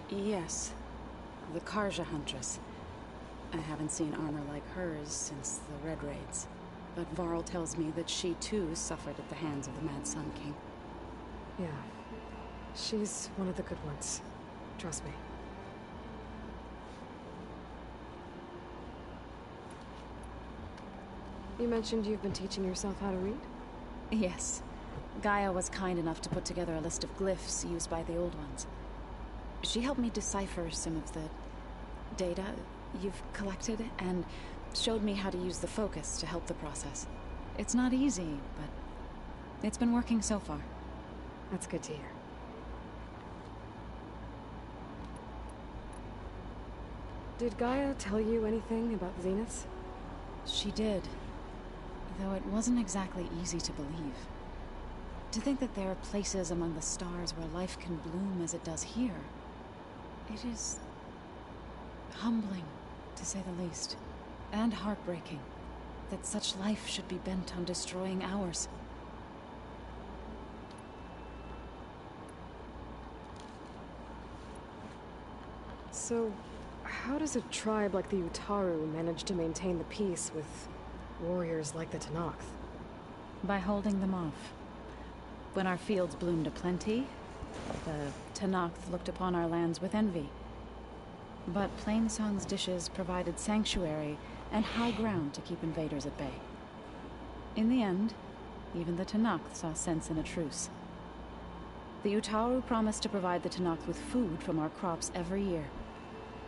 Yes. The Karja Huntress. I haven't seen armor like hers since the Red Raids. But Varl tells me that she too suffered at the hands of the Mad Sun King. Yeah. She's one of the good ones. Trust me. You mentioned you've been teaching yourself how to read? Yes. Gaia was kind enough to put together a list of glyphs used by the Old Ones. She helped me decipher some of the data you've collected, and showed me how to use the focus to help the process. It's not easy, but it's been working so far. That's good to hear. Did Gaia tell you anything about Zeniths? She did. Though it wasn't exactly easy to believe. To think that there are places among the stars where life can bloom as it does here. It is humbling, to say the least. And heartbreaking that such life should be bent on destroying ours. So, how does a tribe like the Utaru manage to maintain the peace with warriors like the Tenakth? By holding them off. When our fields bloomed aplenty, the Tenakth looked upon our lands with envy. But Plainsong's dishes provided sanctuary and high ground to keep invaders at bay. In the end, even the Tenakth saw sense in a truce. The Utaru promised to provide the Tenakth with food from our crops every year.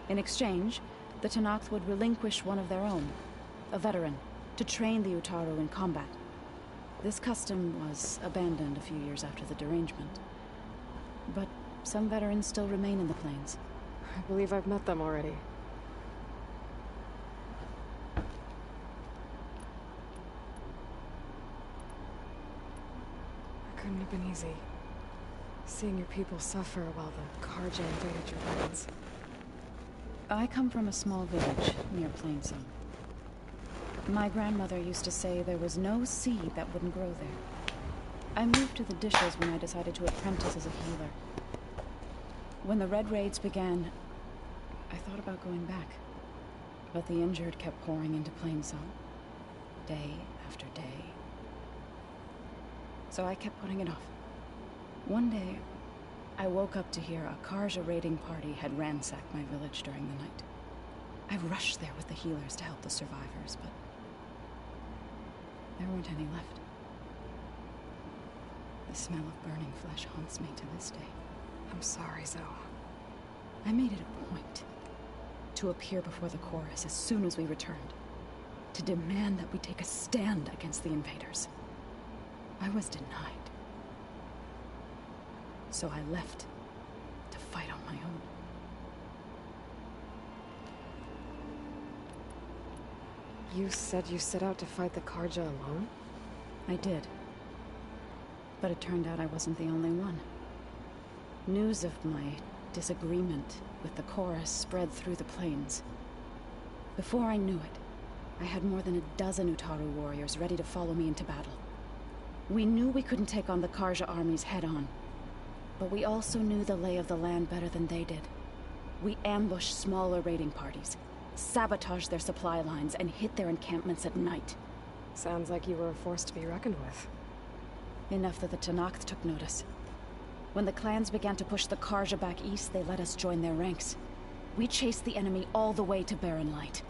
In exchange, the Tenakth would relinquish one of their own, a veteran, to train the Utaru in combat. This custom was abandoned a few years after the derangement. But some veterans still remain in the plains. I believe I've met them already. It couldn't have been easy. Seeing your people suffer while the Karja invaded your lands. I come from a small village near Plainsong. My grandmother used to say there was no seed that wouldn't grow there. I moved to the dishes when I decided to apprentice as a healer. When the Red Raids began, I thought about going back. But the injured kept pouring into Plainsong, day after day. So I kept putting it off. One day, I woke up to hear a Karja raiding party had ransacked my village during the night. I rushed there with the healers to help the survivors, but there weren't any left. The smell of burning flesh haunts me to this day. I'm sorry, Zoe. I made it a point to appear before the chorus as soon as we returned, to demand that we take a stand against the invaders. I was denied. So I left to fight on my own. You said you set out to fight the Karja alone? I did. But it turned out I wasn't the only one. News of my disagreement with the chorus spread through the plains. Before I knew it, I had more than a dozen Utaru warriors ready to follow me into battle. We knew we couldn't take on the Karja armies head-on, but we also knew the lay of the land better than they did. We ambushed smaller raiding parties, sabotaged their supply lines, and hit their encampments at night. Sounds like you were a force to be reckoned with. Enough that the Tenakth took notice. When the clans began to push the Karja back east, they let us join their ranks. We chased the enemy all the way to Barren Light.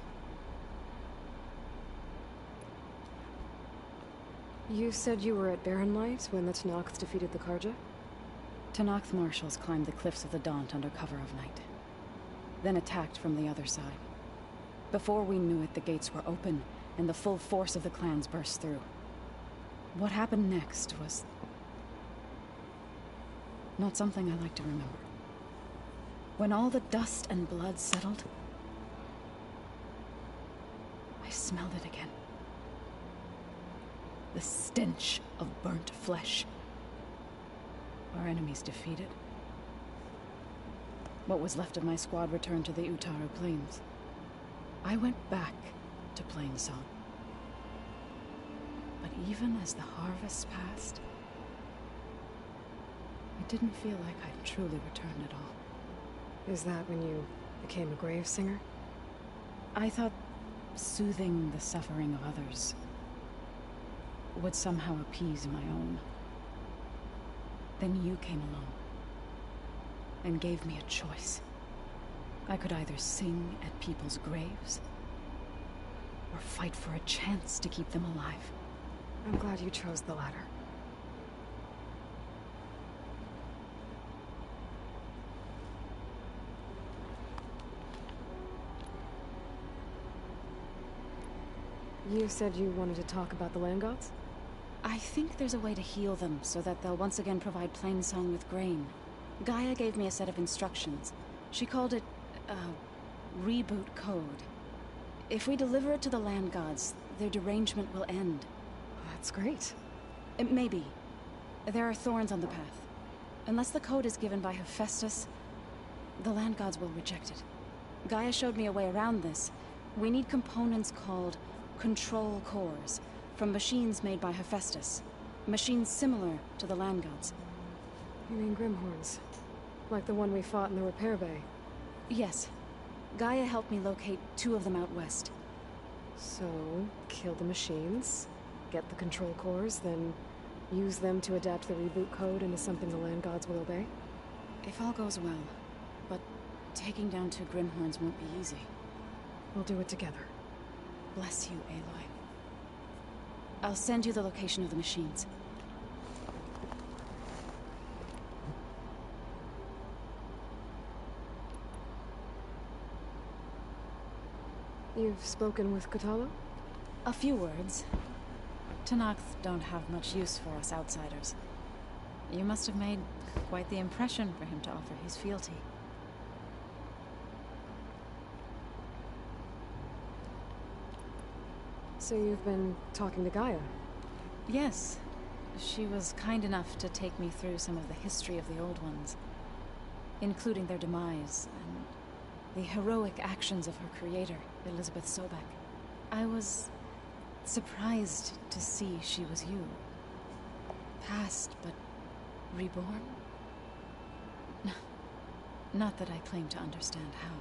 You said you were at Barren Light when the Tenakth defeated the Karja? Tenakth marshals climbed the cliffs of the Daunt under cover of night, then attacked from the other side. Before we knew it, the gates were open, and the full force of the clans burst through. What happened next was not something I like to remember. When all the dust and blood settled, I smelled it again. The stench of burnt flesh. Our enemies defeated. What was left of my squad returned to the Utaru Plains. I went back to Plainsong. But even as the harvest passed, it didn't feel like I'd truly returned at all. Is that when you became a grave singer? I thought soothing the suffering of others would somehow appease my own. Then you came along and gave me a choice. I could either sing at people's graves or fight for a chance to keep them alive. I'm glad you chose the latter. You said you wanted to talk about the land gods? I think there's a way to heal them so that they'll once again provide Plainsong with grain. Gaia gave me a set of instructions. She called it reboot code. If we deliver it to the land gods, their derangement will end. That's great. Maybe. There are thorns on the path. Unless the code is given by Hephaestus, the land gods will reject it. Gaia showed me a way around this. We need components called control cores from machines made by Hephaestus. Machines similar to the land gods. You mean Grimhorns? Like the one we fought in the repair bay? Yes. Gaia helped me locate 2 of them out west. So, kill the machines, get the control cores, then use them to adapt the reboot code into something the land gods will obey? If all goes well. But taking down 2 Grimhorns won't be easy. We'll do it together. Bless you, Aloy. I'll send you the location of the machines. You've spoken with Kotallo? A few words. Tenakth don't have much use for us outsiders. You must have made quite the impression for him to offer his fealty. So you've been talking to Gaia? Yes. She was kind enough to take me through some of the history of the Old Ones, including their demise and the heroic actions of her creator, Elizabeth Sobek. I was surprised to see she was you. Past, but reborn? Not that I claim to understand how.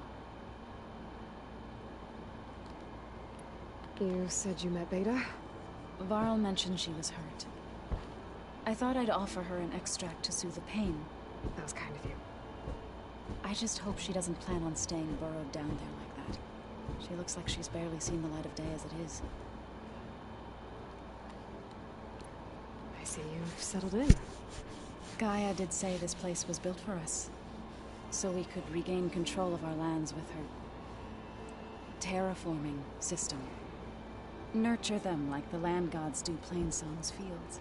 You said you met Beta? Varl mentioned she was hurt. I thought I'd offer her an extract to soothe the pain. That was kind of you. I just hope she doesn't plan on staying burrowed down there like that. She looks like she's barely seen the light of day as it is. I see you've settled in. Gaia did say this place was built for us, so we could regain control of our lands with her terraforming system. Nurture them like the land gods do Plainsong's fields.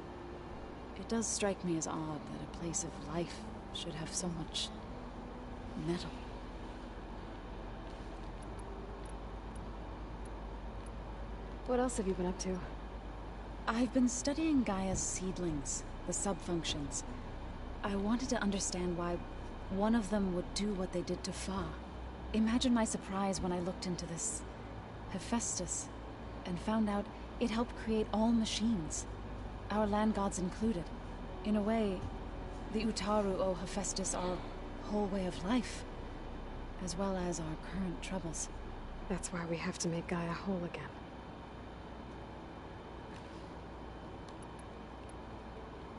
It does strike me as odd that a place of life should have so much metal. What else have you been up to? I've been studying Gaia's seedlings, the subfunctions. I wanted to understand why one of them would do what they did to Fa. Imagine my surprise when I looked into this Hephaestus and found out it helped create all machines, our land gods included. In a way, the Utaru owe Hephaestus our whole way of life, as well as our current troubles. That's why we have to make Gaia whole again.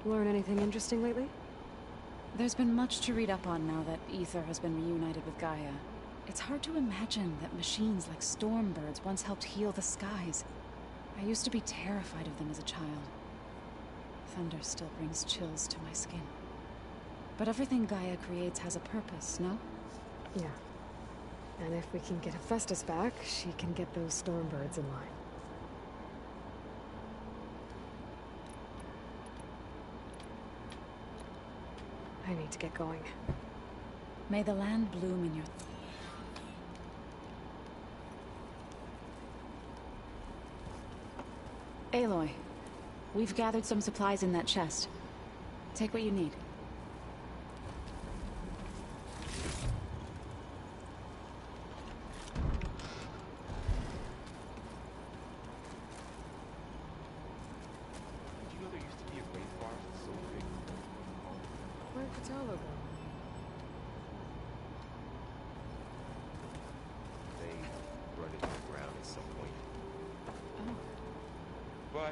Learn anything interesting lately? There's been much to read up on now that Aether has been reunited with Gaia. It's hard to imagine that machines like Stormbirds once helped heal the skies. I used to be terrified of them as a child. Thunder still brings chills to my skin. But everything Gaia creates has a purpose, no? Yeah. And if we can get Hephaestus back, she can get those Stormbirds in line. I need to get going. May the land bloom in your... Aloy, we've gathered some supplies in that chest. Take what you need.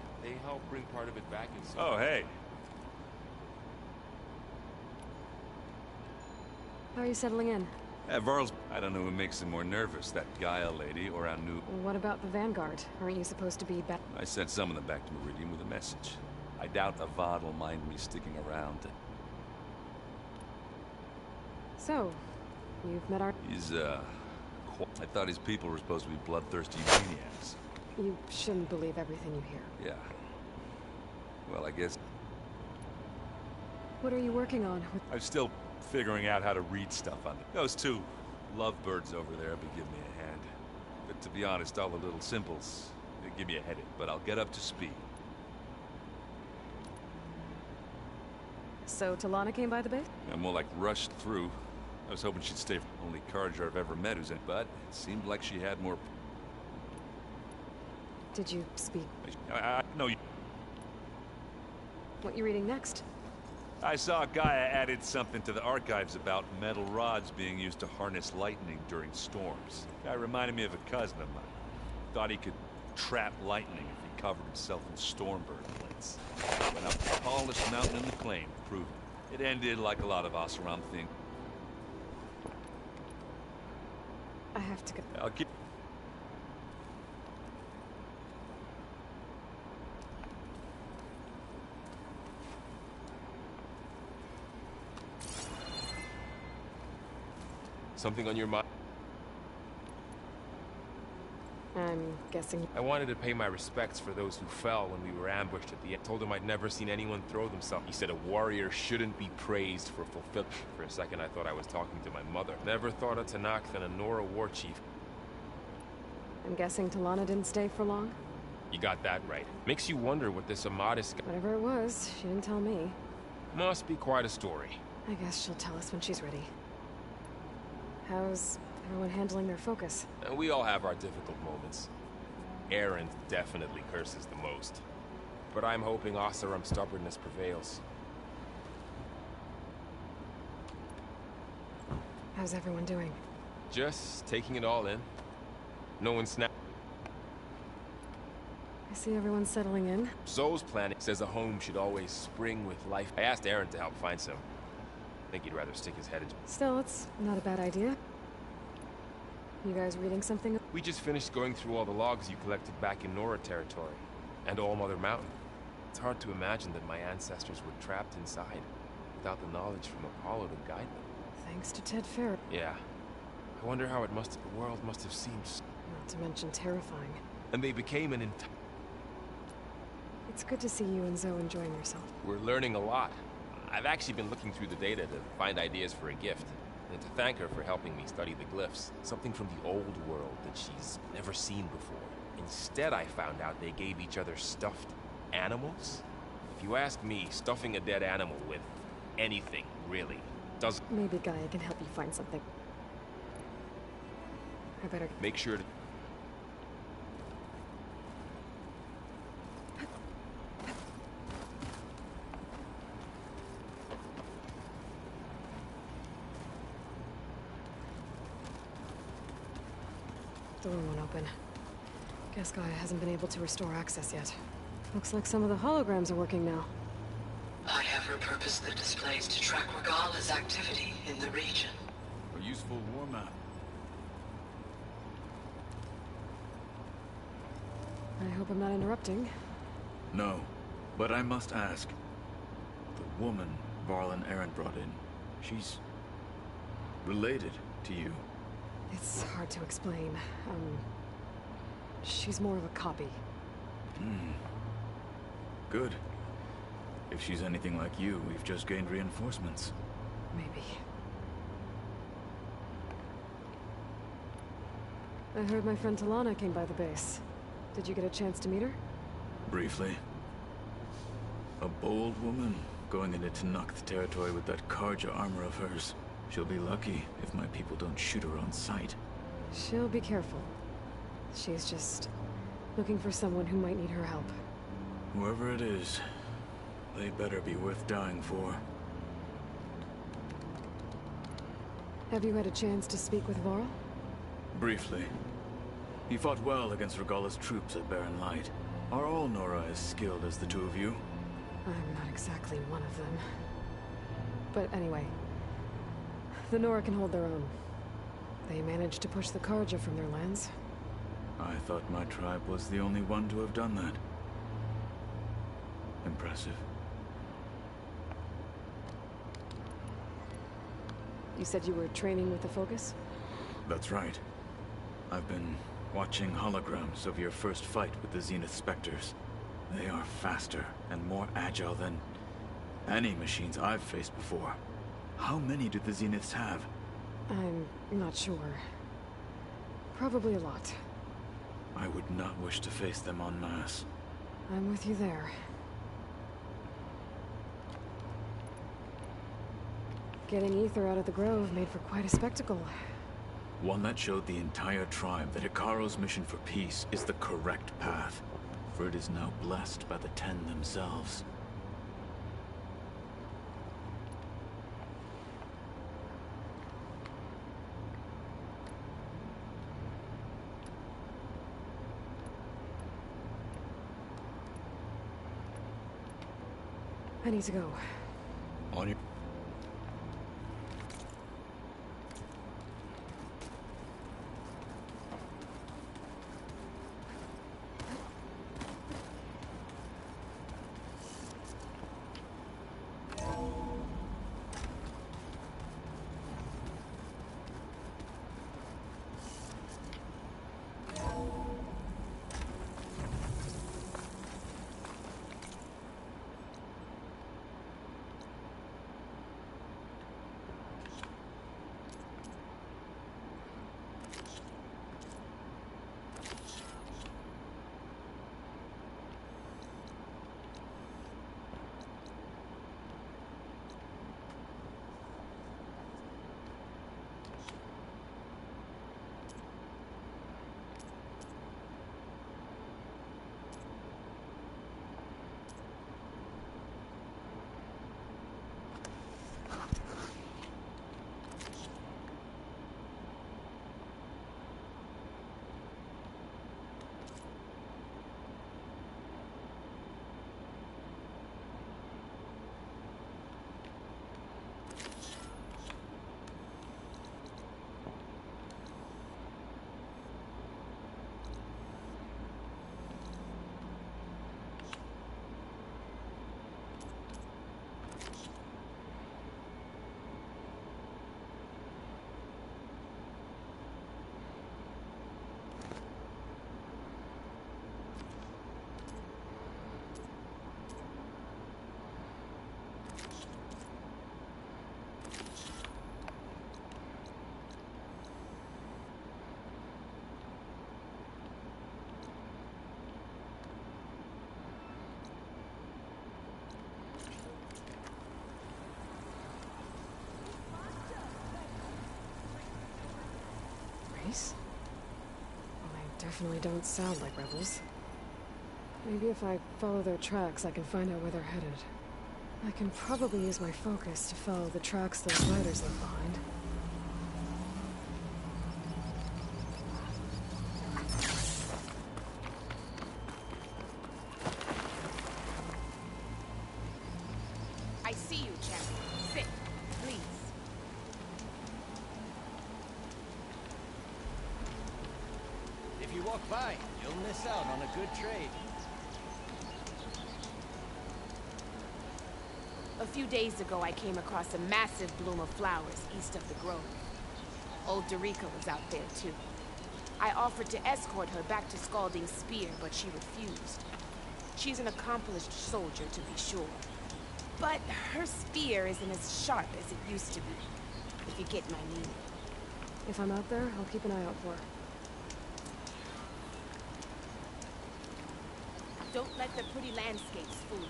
that, they help bring part of it back in some... Oh, hey. How are you settling in? Varl's... I don't know who makes him more nervous, that Gaia lady or our new... What about the Vanguard? Aren't you supposed to be back? I sent some of them back to Meridian with a message. I doubt Avad will mind me sticking around. So, you've met our... He's, I thought his people were supposed to be bloodthirsty maniacs. You shouldn't believe everything you hear. Yeah. Well, I guess... What are you working on? I'm still figuring out how to read stuff on them. Those two lovebirds over there will give me a hand. But to be honest, all the little symbols, they give me a headache. But I'll get up to speed. So, Talana came by the base? I'm more like rushed through. I was hoping she'd stay. Only Carja I've ever met who's in, but it seemed like she had more. Did you speak? I know you. What you reading next? I saw Gaia added something to the archives about metal rods being used to harness lightning during storms. Guy reminded me of a cousin of mine. Thought he could trap lightning if he covered himself in stormbird plates. Went up the tallest mountain in the claim to prove it. It ended like a lot of Oseram things. I have to go. I'll keep... Something on your mind? I'm guessing... I wanted to pay my respects for those who fell when we were ambushed at the end. Told him I'd never seen anyone throw themselves. He said a warrior shouldn't be praised for fulfillment. For a second I thought I was talking to my mother. Never thought of Tenakth and a Nora war chief. I'm guessing Talana didn't stay for long? You got that right. Makes you wonder what this Amadis... Whatever it was, she didn't tell me. Must be quite a story. I guess she'll tell us when she's ready. How's everyone handling their focus? And we all have our difficult moments. Erend definitely curses the most. But I'm hoping Oseram's stubbornness prevails. How's everyone doing? Just taking it all in. No one snapped. I see everyone settling in. Zoe's planet says a home should always spring with life. I asked Erend to help find some. I think he'd rather stick his head in... Still, it's not a bad idea. You guys reading something? We just finished going through all the logs you collected back in Nora territory. And All Mother Mountain. It's hard to imagine that my ancestors were trapped inside, without the knowledge from Apollo to guide them. Thanks to Ted Fair. Yeah. I wonder how the world must have seemed... Not to mention terrifying. And they became an It's good to see you and Zoe enjoying yourself. We're learning a lot. I've actually been looking through the data to find ideas for a gift. And to thank her for helping me study the glyphs. Something from the old world that she's never seen before. Instead, I found out they gave each other stuffed animals. If you ask me, stuffing a dead animal with anything, really, doesn't... Maybe Gaia can help you find something. I better... Make sure to... Door won't open. Guess Gaia hasn't been able to restore access yet. Looks like some of the holograms are working now. I have repurposed the displays to track Regala's activity in the region. A useful war map. I hope I'm not interrupting. No, but I must ask. The woman Varl and Erend brought in, she's... related to you. It's hard to explain. She's more of a copy. Good. If she's anything like you, we've just gained reinforcements. Maybe. I heard my friend Talana came by the base. Did you get a chance to meet her? Briefly. A bold woman, going into Tenakth territory with that Carja armor of hers. She'll be lucky if my people don't shoot her on sight. She'll be careful. She's just looking for someone who might need her help. Whoever it is, they better be worth dying for. Have you had a chance to speak with Varl? Briefly. He fought well against Regala's troops at Barren Light. Are all Nora as skilled as the two of you? I'm not exactly one of them. But anyway, the Nora can hold their own. They managed to push the Karja from their lands. I thought my tribe was the only one to have done that. Impressive. You said you were training with the Focus? That's right. I've been watching holograms of your first fight with the Zenith Spectres. They are faster and more agile than any machines I've faced before. How many do the Zeniths have? I'm not sure. Probably a lot. I would not wish to face them en masse. I'm with you there. Getting Ether out of the Grove made for quite a spectacle. One that showed the entire tribe that Hekarro's mission for peace is the correct path, for it is now blessed by the Ten themselves. I need to go. On your... Well, they definitely don't sound like rebels. Maybe if I follow their tracks, I can find out where they're headed. I can probably use my focus to follow the tracks those riders left behind. I see you, champion. Sit, please. If you walk by, you'll miss out on a good trade. A few days ago, I came across a massive bloom of flowers east of the grove. Old Darika was out there, too. I offered to escort her back to Scalding's Spear, but she refused. She's an accomplished soldier, to be sure. But her spear isn't as sharp as it used to be, if you get my meaning. If I'm out there, I'll keep an eye out for her. Don't let the pretty landscapes fool you.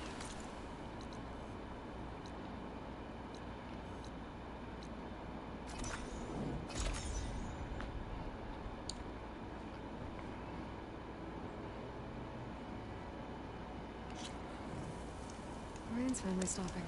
Ryan's finally stopping.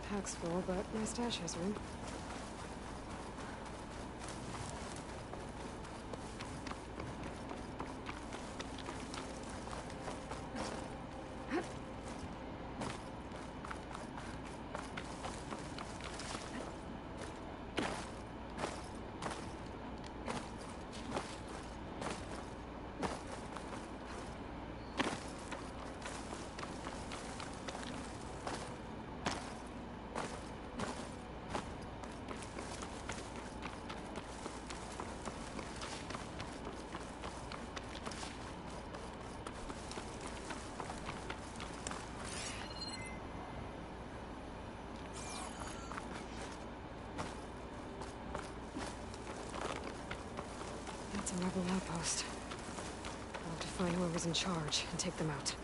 pack's full, but my stash has room. That's a rebel outpost. I'll have to find whoever's in charge and take them out.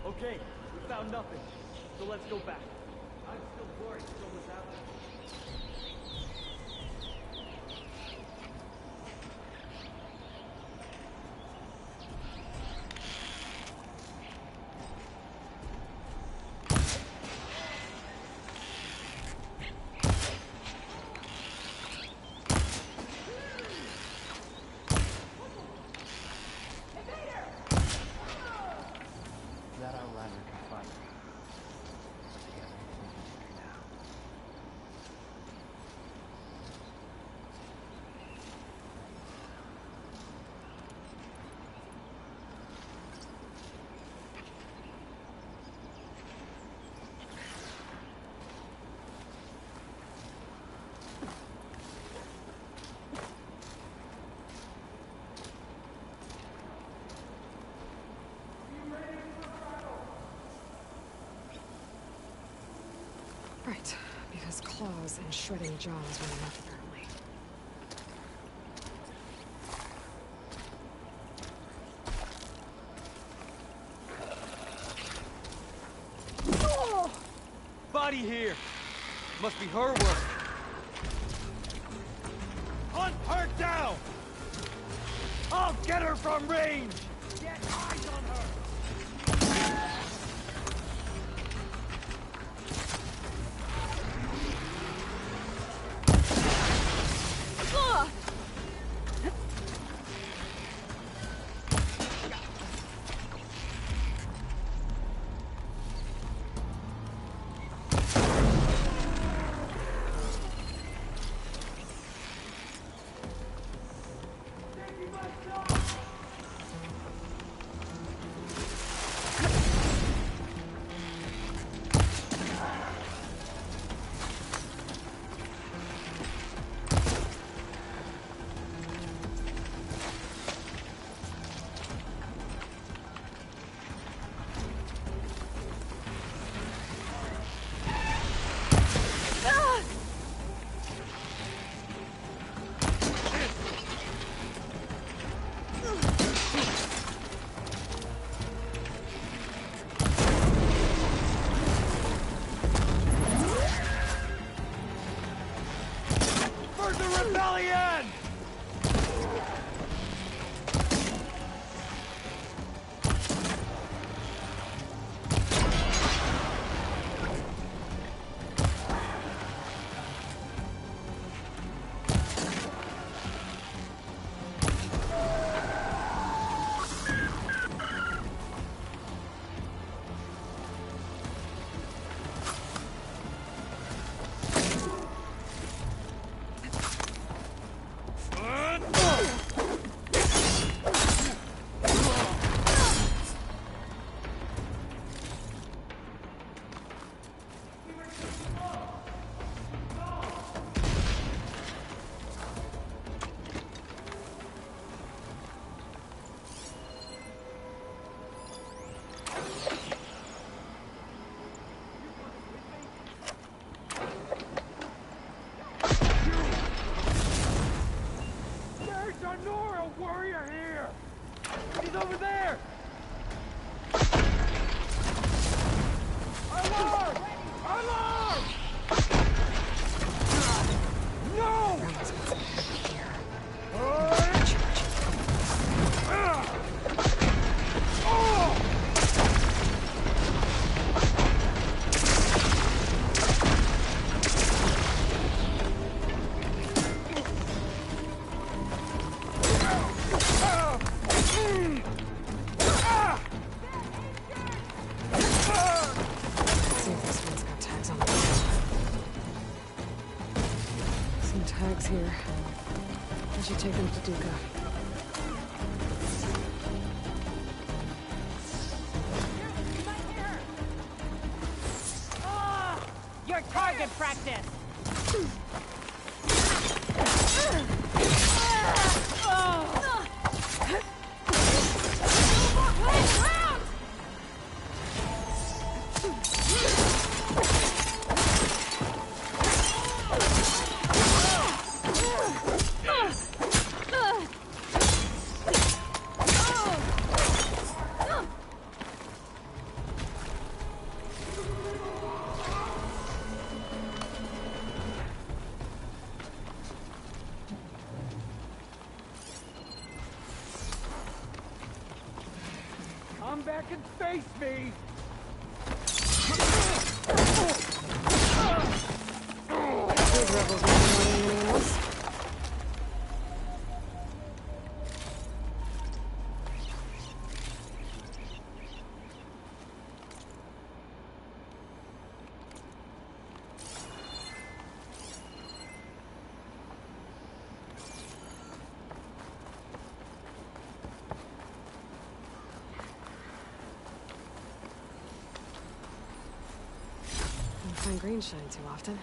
Okay, we found nothing. So let's go back. I'm still worried someone's out there. That our ladder can find. Right, because claws and shredding jaws were enough, apparently. Oh! Body here! Must be her work. Hunt her down! I'll get her from range! Get eyes on her! Rebellion! Over there! Alarm! Alarm! No! Tags here. I should take them to Duca. Your target practice! Come back and face me! These rebels make more than anyone else. Don't find green shine too often.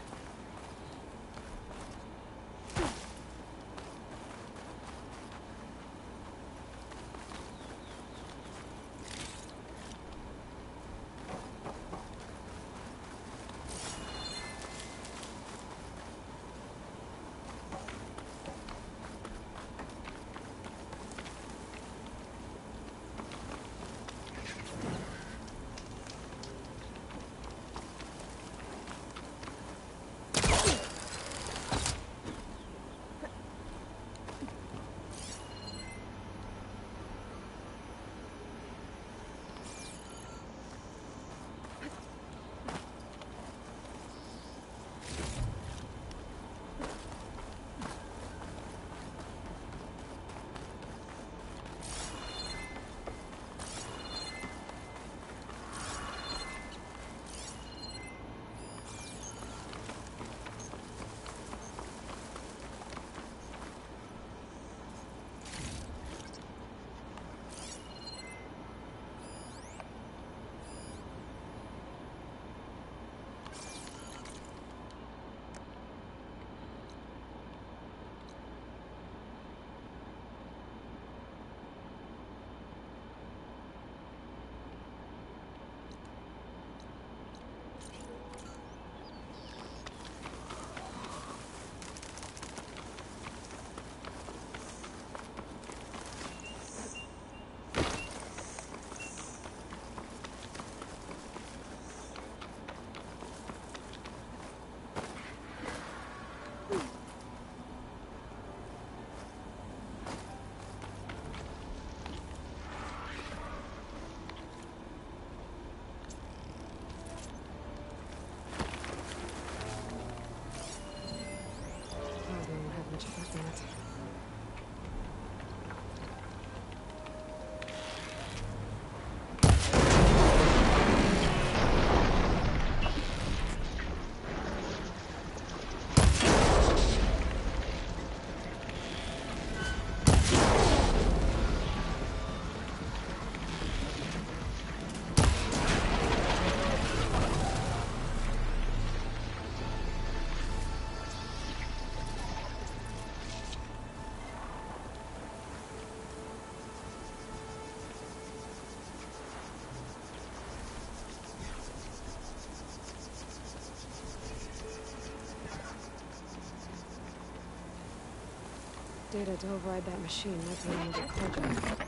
data to override that machine might be another carjack.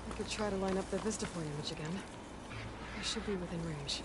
I could try to line up the Vistaport image again. I should be within range.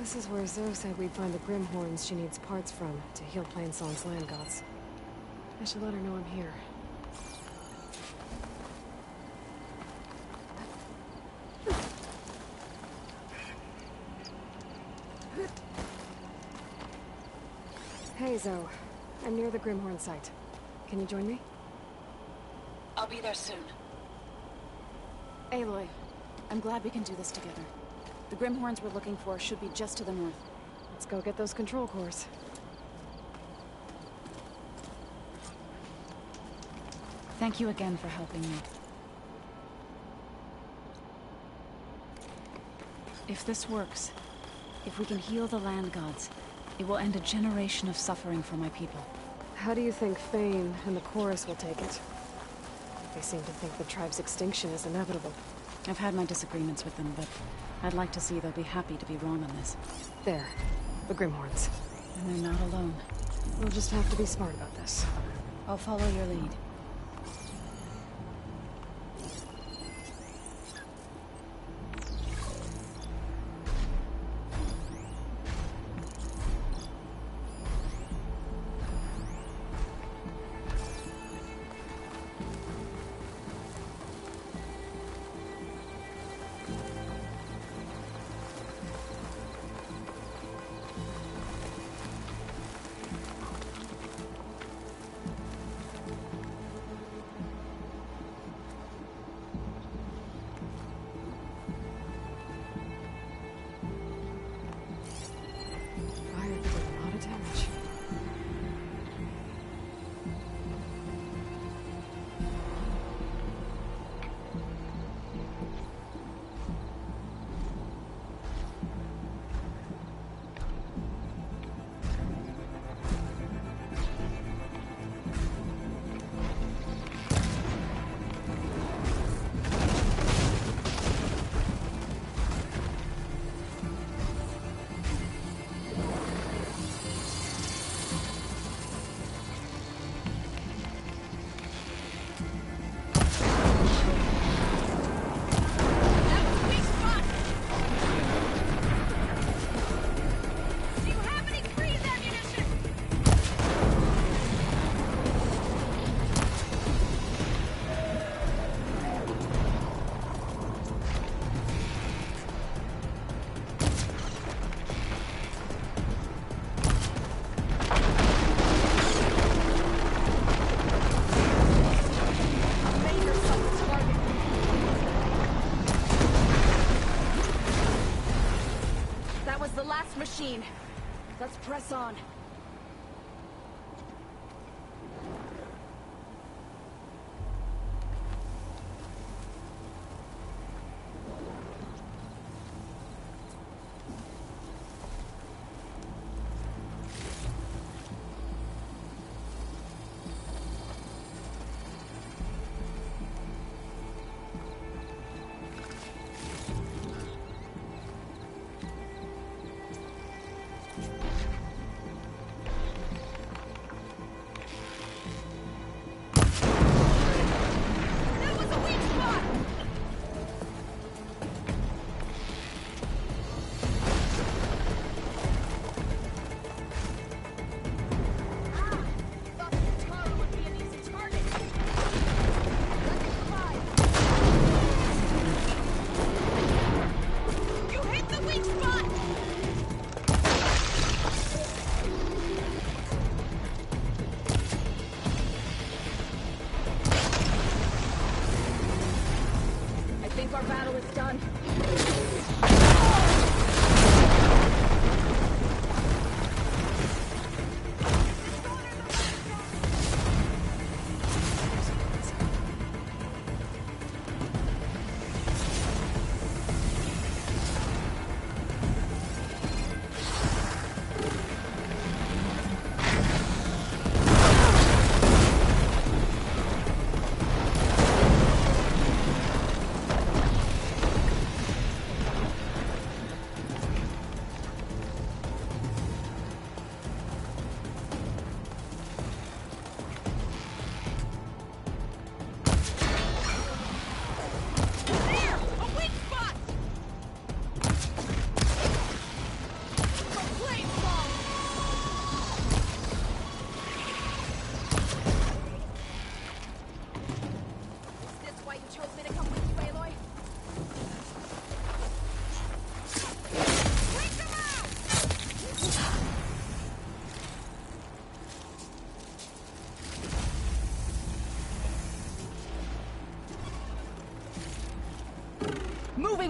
This is where Zoe said we'd find the Grimhorns she needs parts from to heal Plainsong's land gods. I should let her know I'm here. Hey, Zoe. I'm near the Grimhorn site. Can you join me? I'll be there soon. Aloy, I'm glad we can do this together. The Grimhorns we're looking for should be just to the north. Let's go get those control cores. Thank you again for helping me. If this works, if we can heal the land gods, it will end a generation of suffering for my people. How do you think Fane and the Chorus will take it? They seem to think the tribe's extinction is inevitable. I've had my disagreements with them, but I'd like to see they'll be happy to be wrong on this. There. The Grimhorns. And they're not alone. We'll just have to be smart about this. I'll follow your lead. Machine. Let's press on.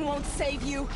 Nothing won't save you!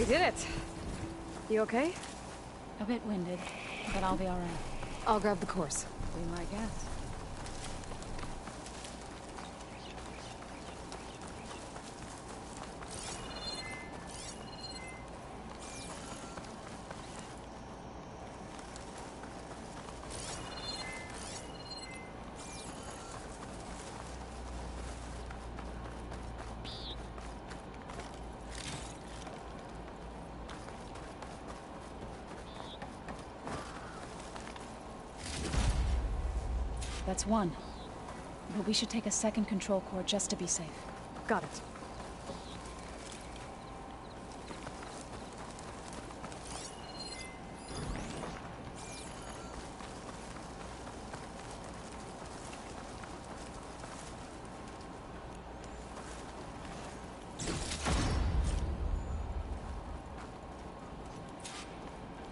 did it. You okay? A bit winded, but I'll be all right. I'll grab the course. Be my guest. That's one. But we should take a second control core just to be safe. Got it.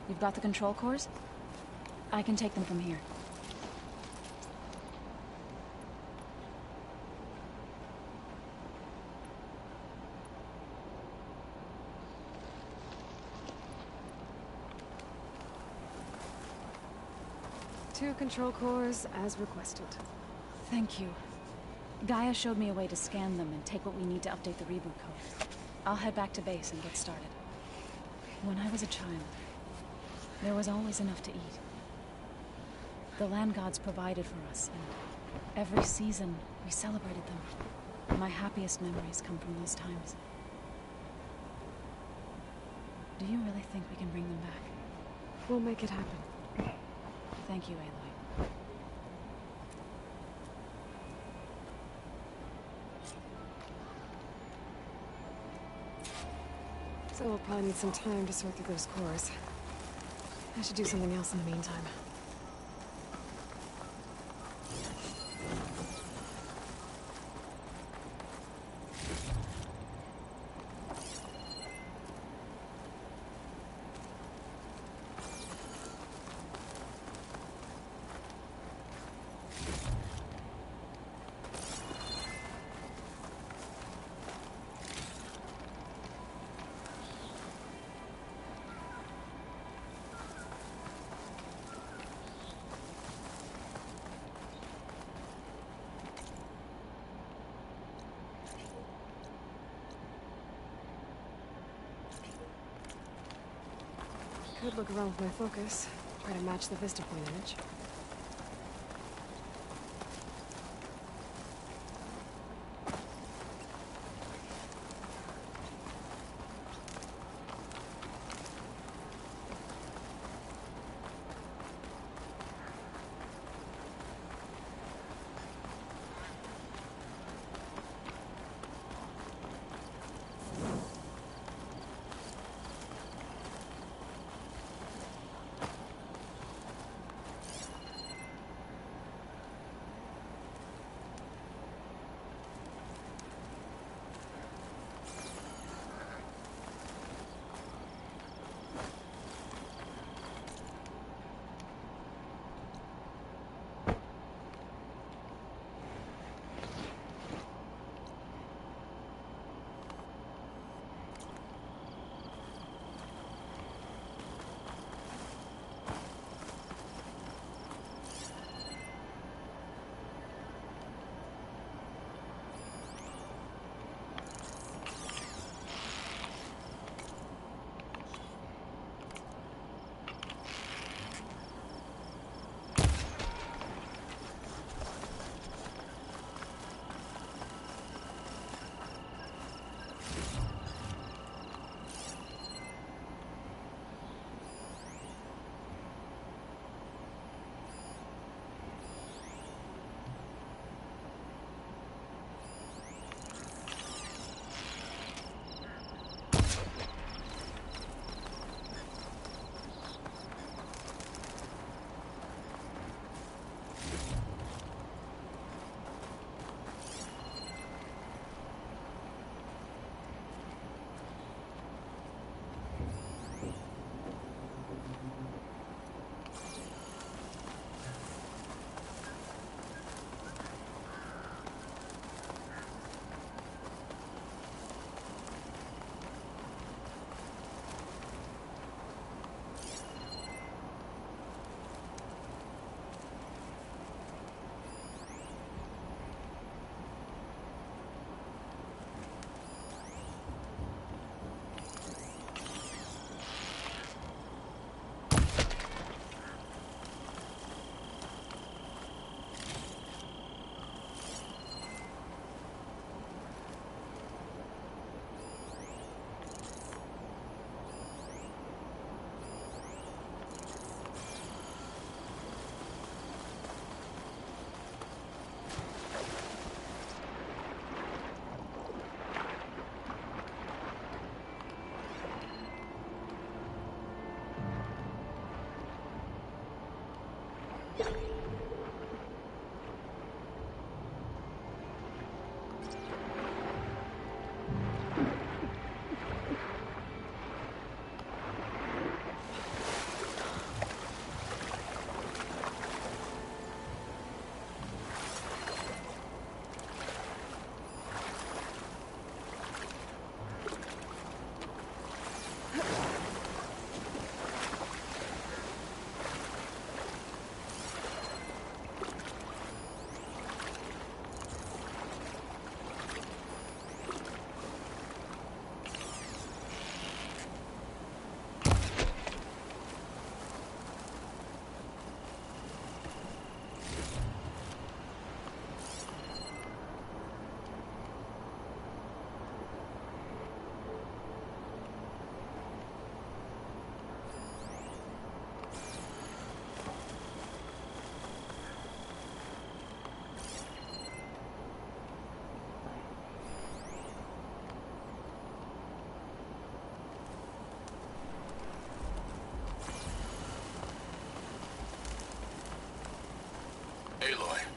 You've got the control cores? I can take them from here. Two control cores, as requested. Thank you. Gaia showed me a way to scan them and take what we need to update the reboot code. I'll head back to base and get started. When I was a child, there was always enough to eat. The land gods provided for us, and every season we celebrated them. My happiest memories come from those times. Do you really think we can bring them back? We'll make it happen. Thank you, Aloy. So we'll probably need some time to sort through those cores. I should do something else in the meantime. Could look around with my focus. Try to match the Vista Point image.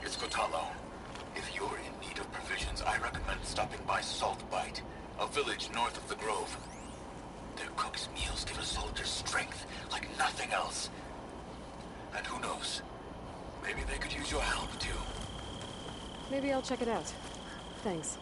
It's Kotallo. If you're in need of provisions, I recommend stopping by Salt Bite, a village north of the Grove. Their cook's meals give a soldier strength like nothing else. And who knows? Maybe they could use your help, too. Maybe I'll check it out. Thanks.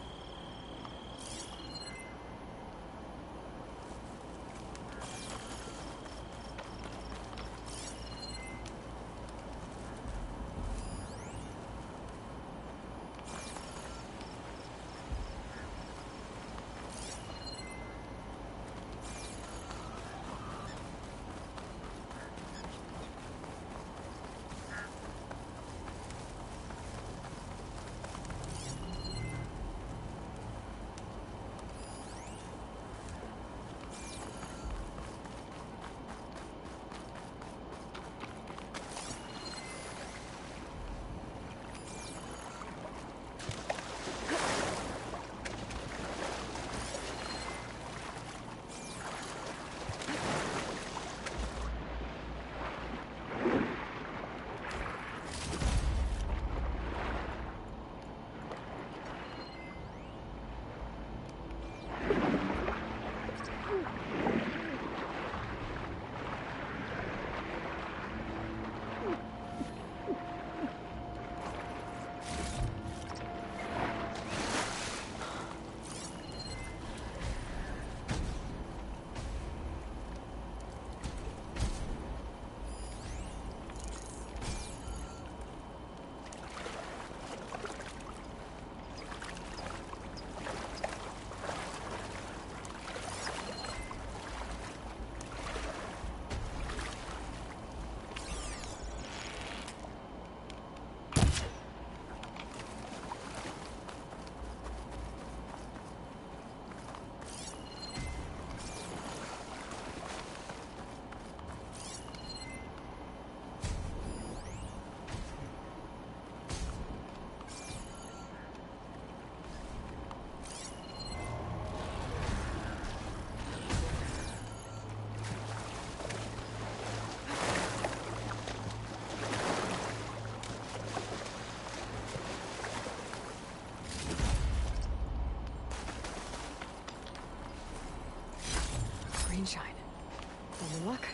Shine. Any luck?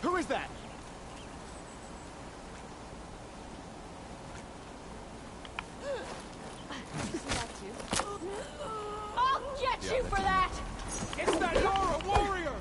Who is that? I'll get you for that! It's that Nora warrior!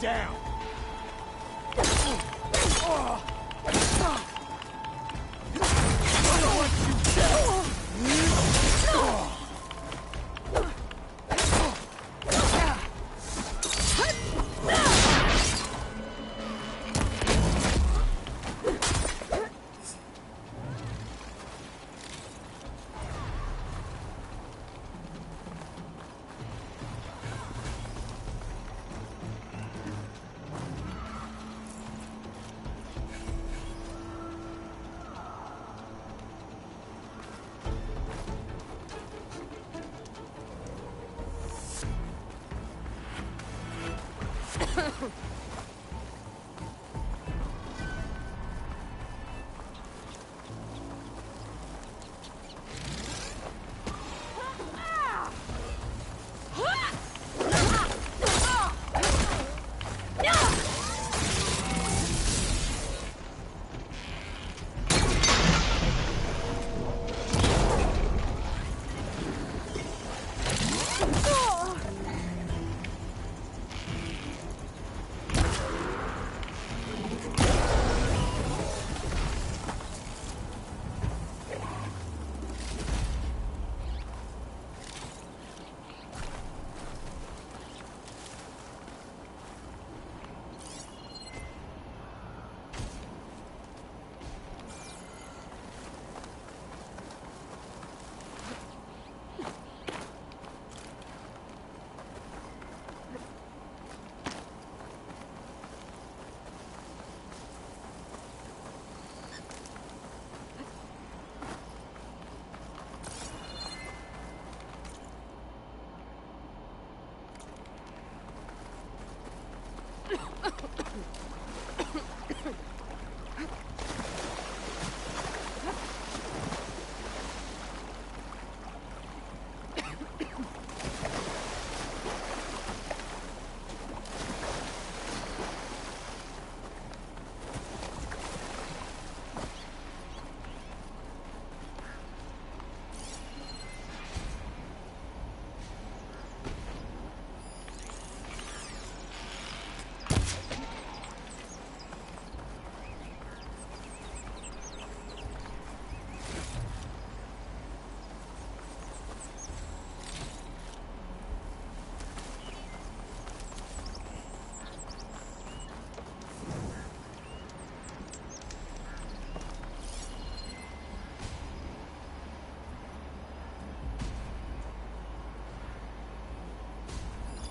down!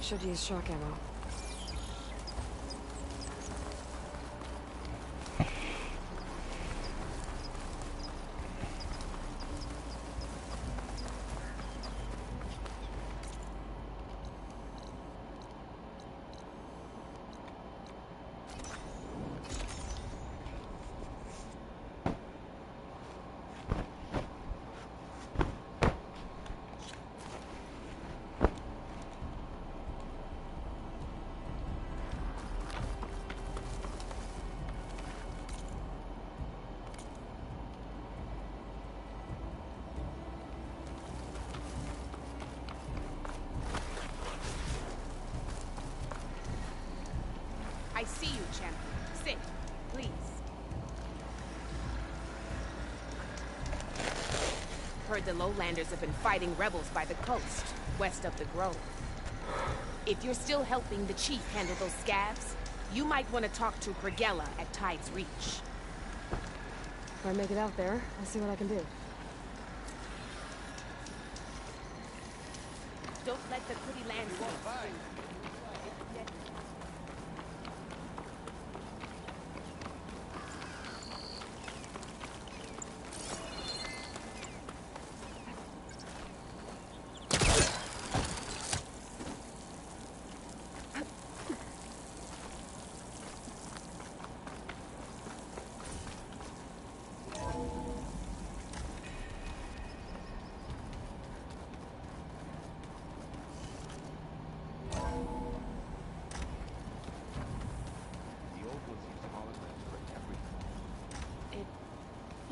Should use shock ammo. I see you, champion. Sit, please. Heard the Lowlanders have been fighting rebels by the coast, west of the Grove. If you're still helping the chief handle those scabs, you might want to talk to Brigella at Tide's Reach. If I make it out there, I'll see what I can do. Don't let the pretty land go by.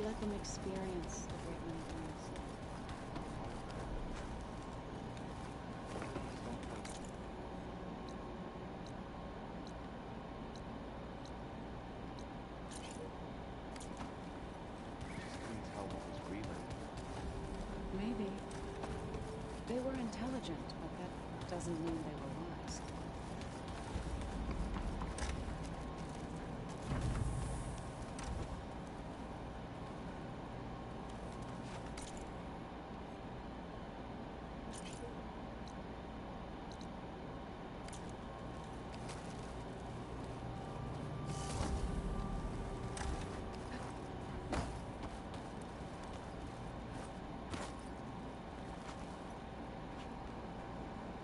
Let them experience the great many things. intelligent, but that doesn't mean they were wise.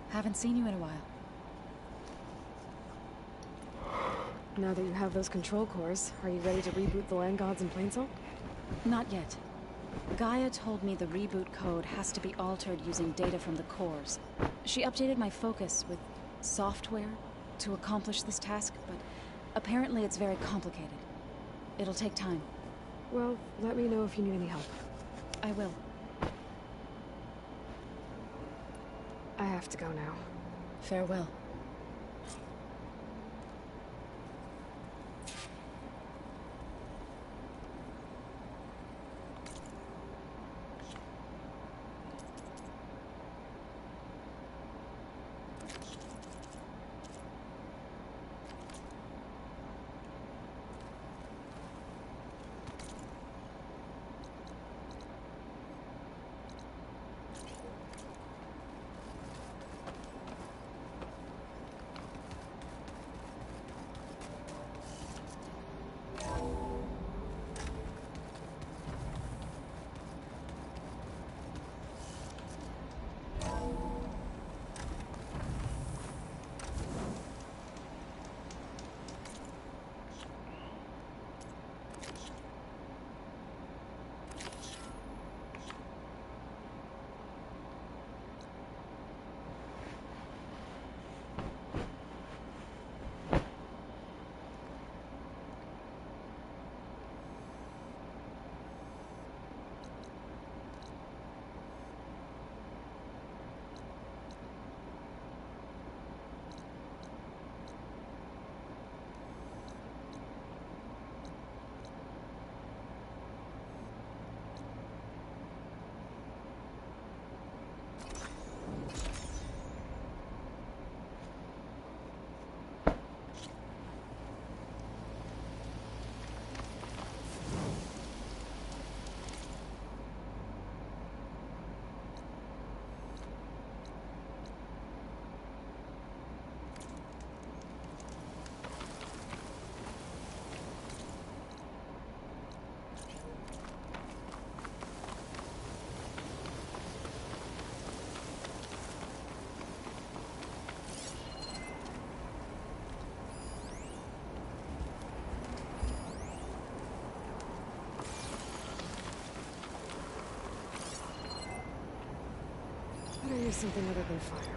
Haven't seen you in a while. Now that you have those control cores, are you ready to reboot the land gods in Plainsong? Not yet. Gaia told me the reboot code has to be altered using data from the cores. She updated my focus with software to accomplish this task, but apparently it's very complicated. It'll take time. Well, let me know if you need any help. I will. I have to go now. Farewell. Better use something other than fire.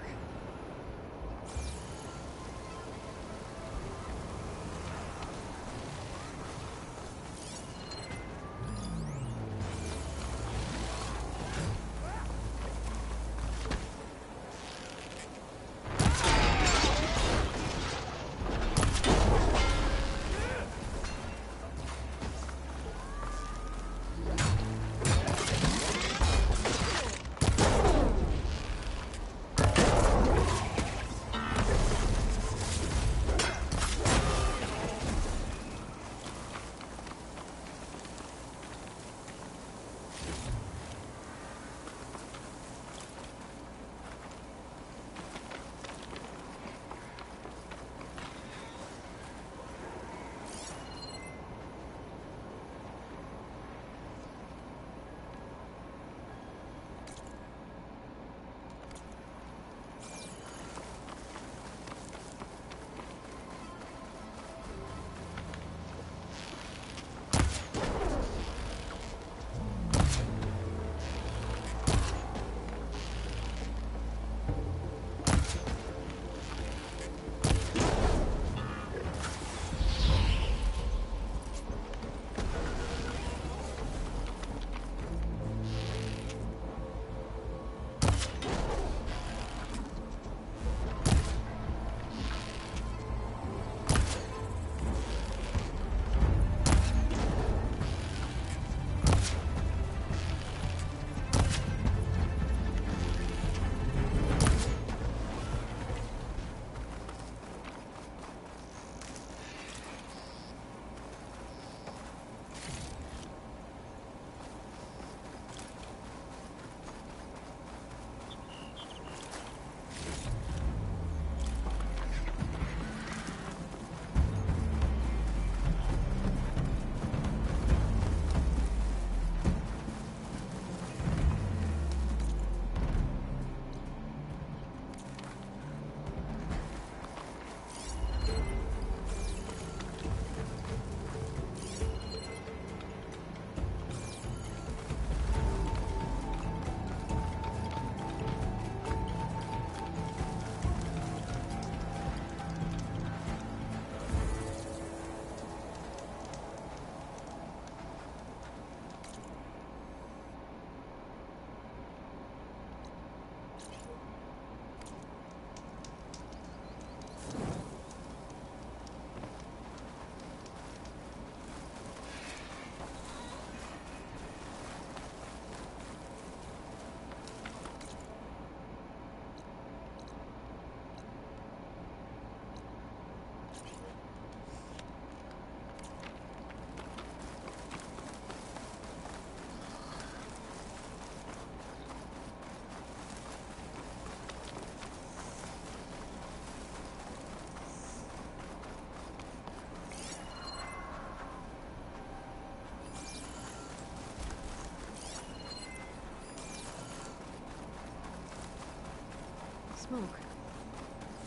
smoke.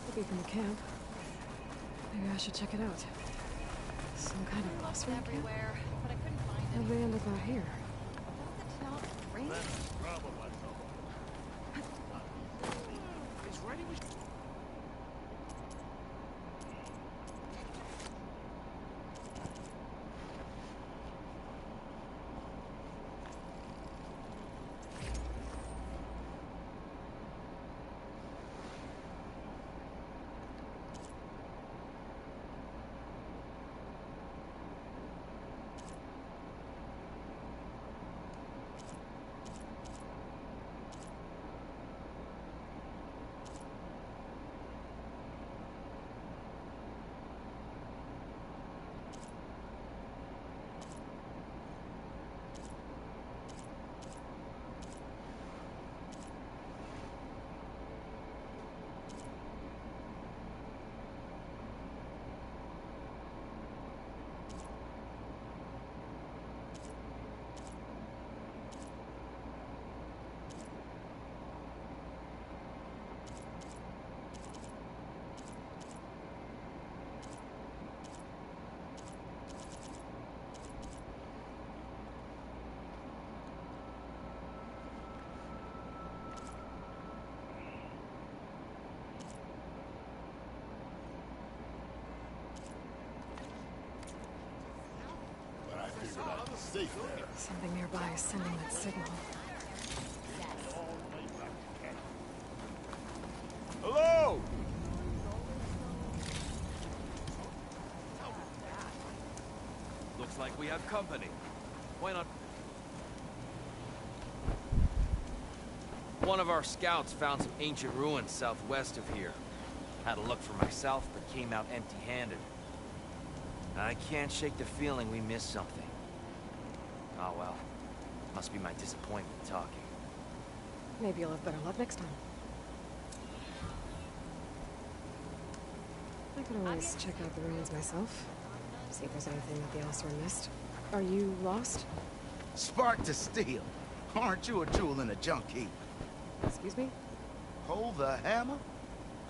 Could be from the camp. Maybe I should check it out. Some kind of classroom camp? Everywhere, but I couldn't find How'd they end up out here? Something nearby is sending that signal. Hello! Looks like we have company. Why not? One of our scouts found some ancient ruins southwest of here. Had a look for myself, but came out empty-handed. I can't shake the feeling we missed something. Oh well. Must be my disappointment talking. Maybe you'll have better luck next time. I could always check out the ruins myself. See if there's anything that the Elsewhere missed. Are you lost? Spark to steel. Aren't you a jewel in a junk heap? Excuse me? Hold the hammer?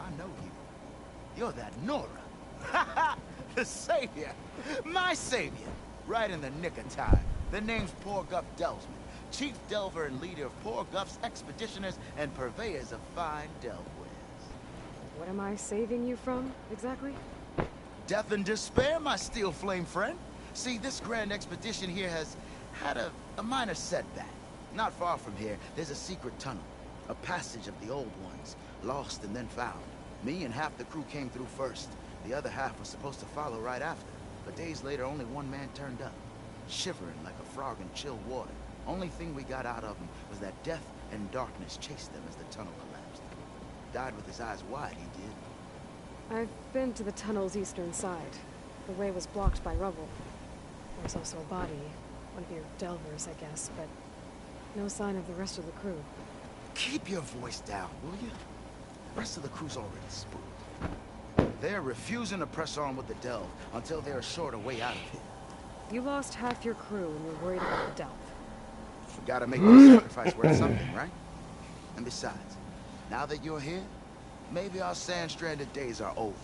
I know you. You're that Nora. Ha ha! The savior! My savior! Right in the nick of time. The name's Porguff Delvesman, chief delver and leader of Porguff's expeditioners and purveyors of fine delvewares. What am I saving you from, exactly? Death and despair, my steel flame friend. See, this grand expedition here has had a minor setback. Not far from here, there's a secret tunnel. A passage of the old ones, lost and then found. Me and half the crew came through first. The other half was supposed to follow right after. But days later, only one man turned up. Shivering like a frog in chill water. Only thing we got out of him was that death and darkness chased them as the tunnel collapsed. Died with his eyes wide, he did. I've been to the tunnel's eastern side. The way was blocked by rubble. There's also a body. One of your delvers, I guess, but no sign of the rest of the crew. Keep your voice down, will you? The rest of the crew's already spooked. They're refusing to press on with the delve until they're assured a way out of here. You lost half your crew and you're worried about the delve. We gotta make the sacrifice worth something, right? And besides, now that you're here, maybe our sand-stranded days are over.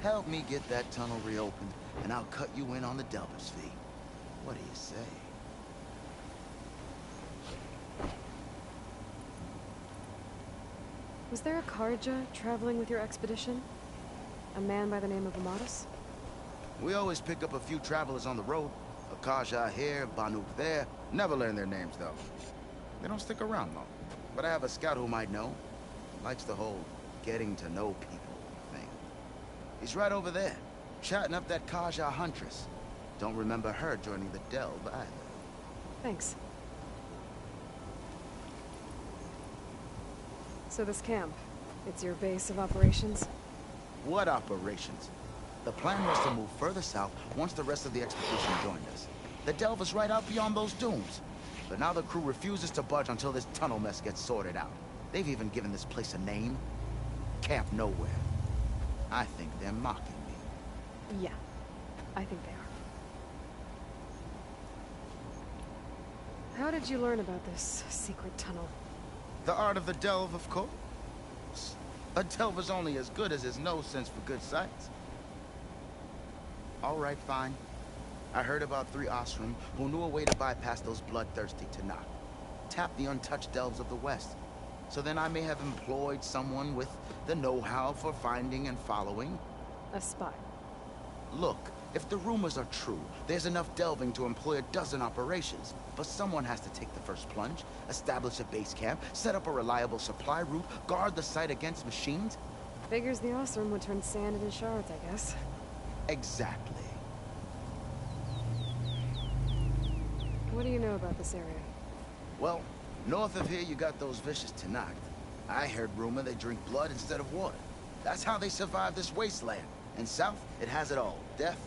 Help me get that tunnel reopened, and I'll cut you in on the delver's fee. What do you say? Was there a Kharja traveling with your expedition? A man by the name of Amatus? We always pick up a few travelers on the road. A Kharja here, Banuk there. Never learn their names, though. They don't stick around long. But I have a scout who might know. Likes the whole getting to know people thing. He's right over there, chatting up that Kharja huntress. Don't remember her joining the delve either. Thanks. So this camp, it's your base of operations? What operations? The plan was to move further south once the rest of the expedition joined us. The delve is right out beyond those dunes. But now the crew refuses to budge until this tunnel mess gets sorted out. They've even given this place a name. Camp Nowhere. I think they're mocking me. Yeah, I think they are. How did you learn about this secret tunnel? The art of the delve, of course. A delver's only as good as his nose sense for good sights. All right, fine. I heard about 3 Osram who knew a way to bypass those bloodthirsty Tenakth. Tap the untouched delves of the West. So then I may have employed someone with the know-how for finding and following. A spy. Look, if the rumors are true, there's enough delving to employ a dozen operations. But someone has to take the first plunge, establish a base camp, set up a reliable supply route, guard the site against machines. Figures the Osram would turn sand into shards, I guess. Exactly. What do you know about this area? Well, north of here you got those vicious Tenakth. I heard rumor they drink blood instead of water. That's how they survive this wasteland. And south, it has it all. Death,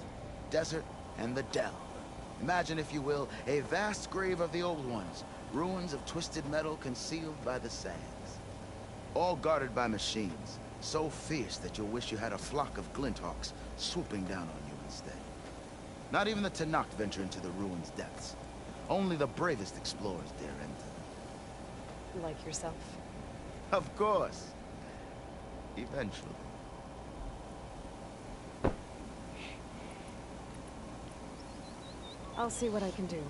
desert, and the delve. Imagine, if you will, a vast grave of the old ones. Ruins of twisted metal concealed by the sands. All guarded by machines. So fierce that you'll wish you had a flock of Glinthawks swooping down on you instead. Not even the Tenakth venture into the ruins' depths. Only the bravest explorers dare enter. Like yourself. Of course. Eventually. I'll see what I can do.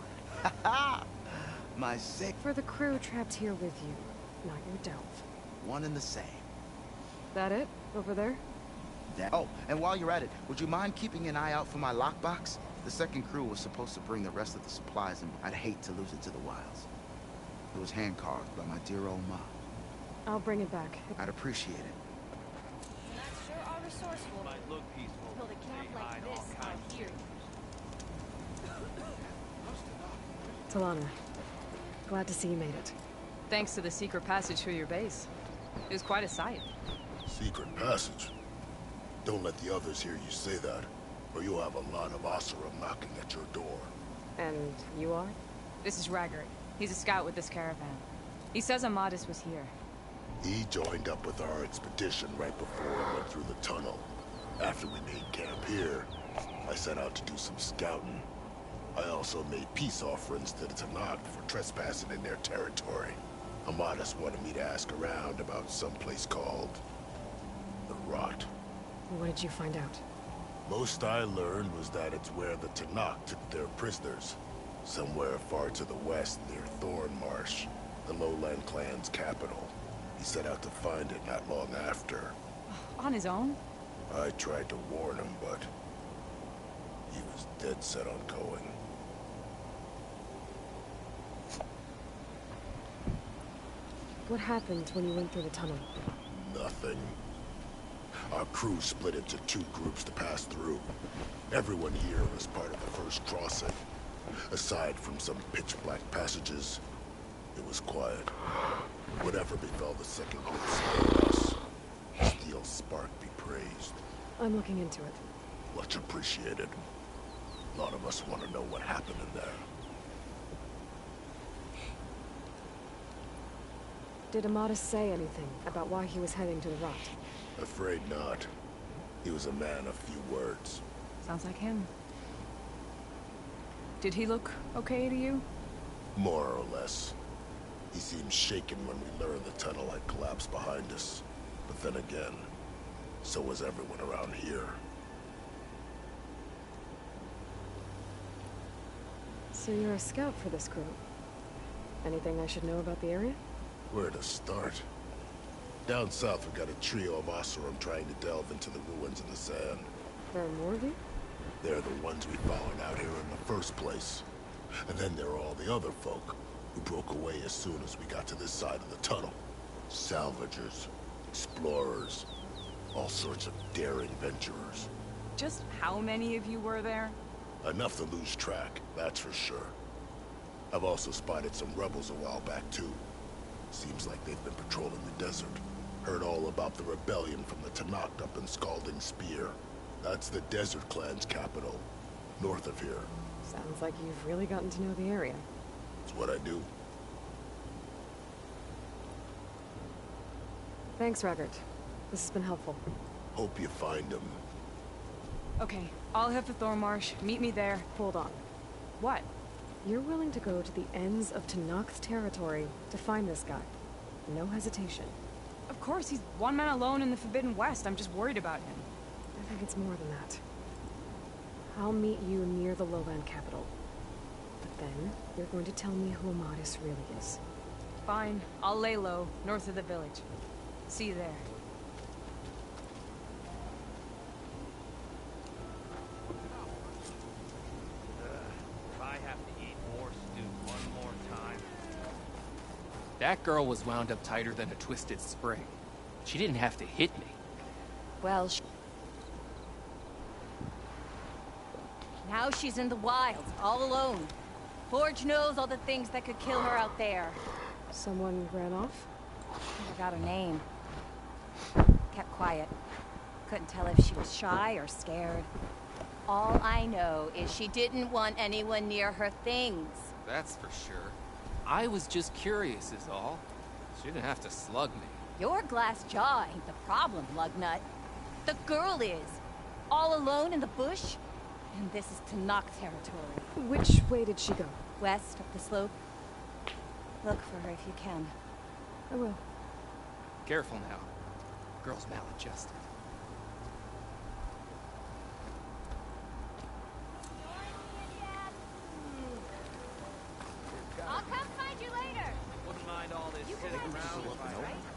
My sick. For the crew trapped here with you, not your delve. One and the same. That it? Over there? Oh, and while you're at it, would you mind keeping an eye out for my lockbox? The second crew was supposed to bring the rest of the supplies, and I'd hate to lose it to the wilds. It was hand-carved by my dear old mom. I'll bring it back. I'd appreciate it. Sure are resourceful. Might look peaceful. Build a camp like this, I hear you. Talana, glad to see you made it. Thanks to the secret passage through your base. It was quite a sight. Secret passage? Don't let the others hear you say that, or you'll have a lot of Oseram knocking at your door. And you are? This is Raggart. He's a scout with this caravan. He says Amadis was here. He joined up with our expedition right before we went through the tunnel. After we made camp here, I set out to do some scouting. I also made peace offerings to the Tenakth for trespassing in their territory. Amadis wanted me to ask around about some place called the Rot. What did you find out? Most I learned was that it's where the Tenakth took their prisoners. Somewhere far to the west near Thornmarsh, the Lowland clan's capital. He set out to find it not long after. On his own? I tried to warn him, but he was dead set on going. What happened when you went through the tunnel? Nothing. Our crew split into 2 groups to pass through. Everyone here was part of the first crossing. Aside from some pitch-black passages, it was quiet. Whatever befell the second group spared us. Steel Spark be praised. I'm looking into it. Much appreciated. A lot of us want to know what happened in there. Did Amadis say anything about why he was heading to the Rot? Afraid not. He was a man of few words. Sounds like him. Did he look okay to you? More or less. He seemed shaken when we learned the tunnel had collapsed behind us. But then again, so was everyone around here. So you're a scout for this crew. Anything I should know about the area? Where to start? Down south we got a trio of Oseram trying to delve into the ruins in the sand. There are more of you? They're the ones we followed out here in the first place. And then there are all the other folk who broke away as soon as we got to this side of the tunnel. Salvagers, explorers, all sorts of daring venturers. Just how many of you were there? Enough to lose track, that's for sure. I've also spotted some rebels a while back too. Seems like they've been patrolling the desert. Heard all about the rebellion from the Tenakth up in Scalding Spear. That's the Desert Clan's capital, north of here. Sounds like you've really gotten to know the area. It's what I do. Thanks, Raggart. This has been helpful. Hope you find him. Okay, I'll head for Thornmarsh. Meet me there. Hold on. What? You're willing to go to the ends of Tenakth territory to find this guy. No hesitation. Of course, he's one man alone in the Forbidden West. I'm just worried about him. I think it's more than that. I'll meet you near the lowland capital. But then, you're going to tell me who Amadis really is. Fine. I'll lay low, north of the village. See you there. If I have to eat more stew one more time... That girl was wound up tighter than a twisted spring. She didn't have to hit me. Well, now she's in the wilds, all alone. Forge knows all the things that could kill her out there. Someone ran off? I forgot her name. Kept quiet. Couldn't tell if she was shy or scared. All I know is she didn't want anyone near her things. That's for sure. I was just curious is all. She didn't have to slug me. Your glass jaw ain't the problem, Lugnut. The girl is. All alone in the bush. And this is Tenakth territory. Which way did she go? West, up the slope. Look for her if you can. I will. Careful now. Girl's maladjusted. I'll come find you later. Wouldn't mind all this sitting around if I...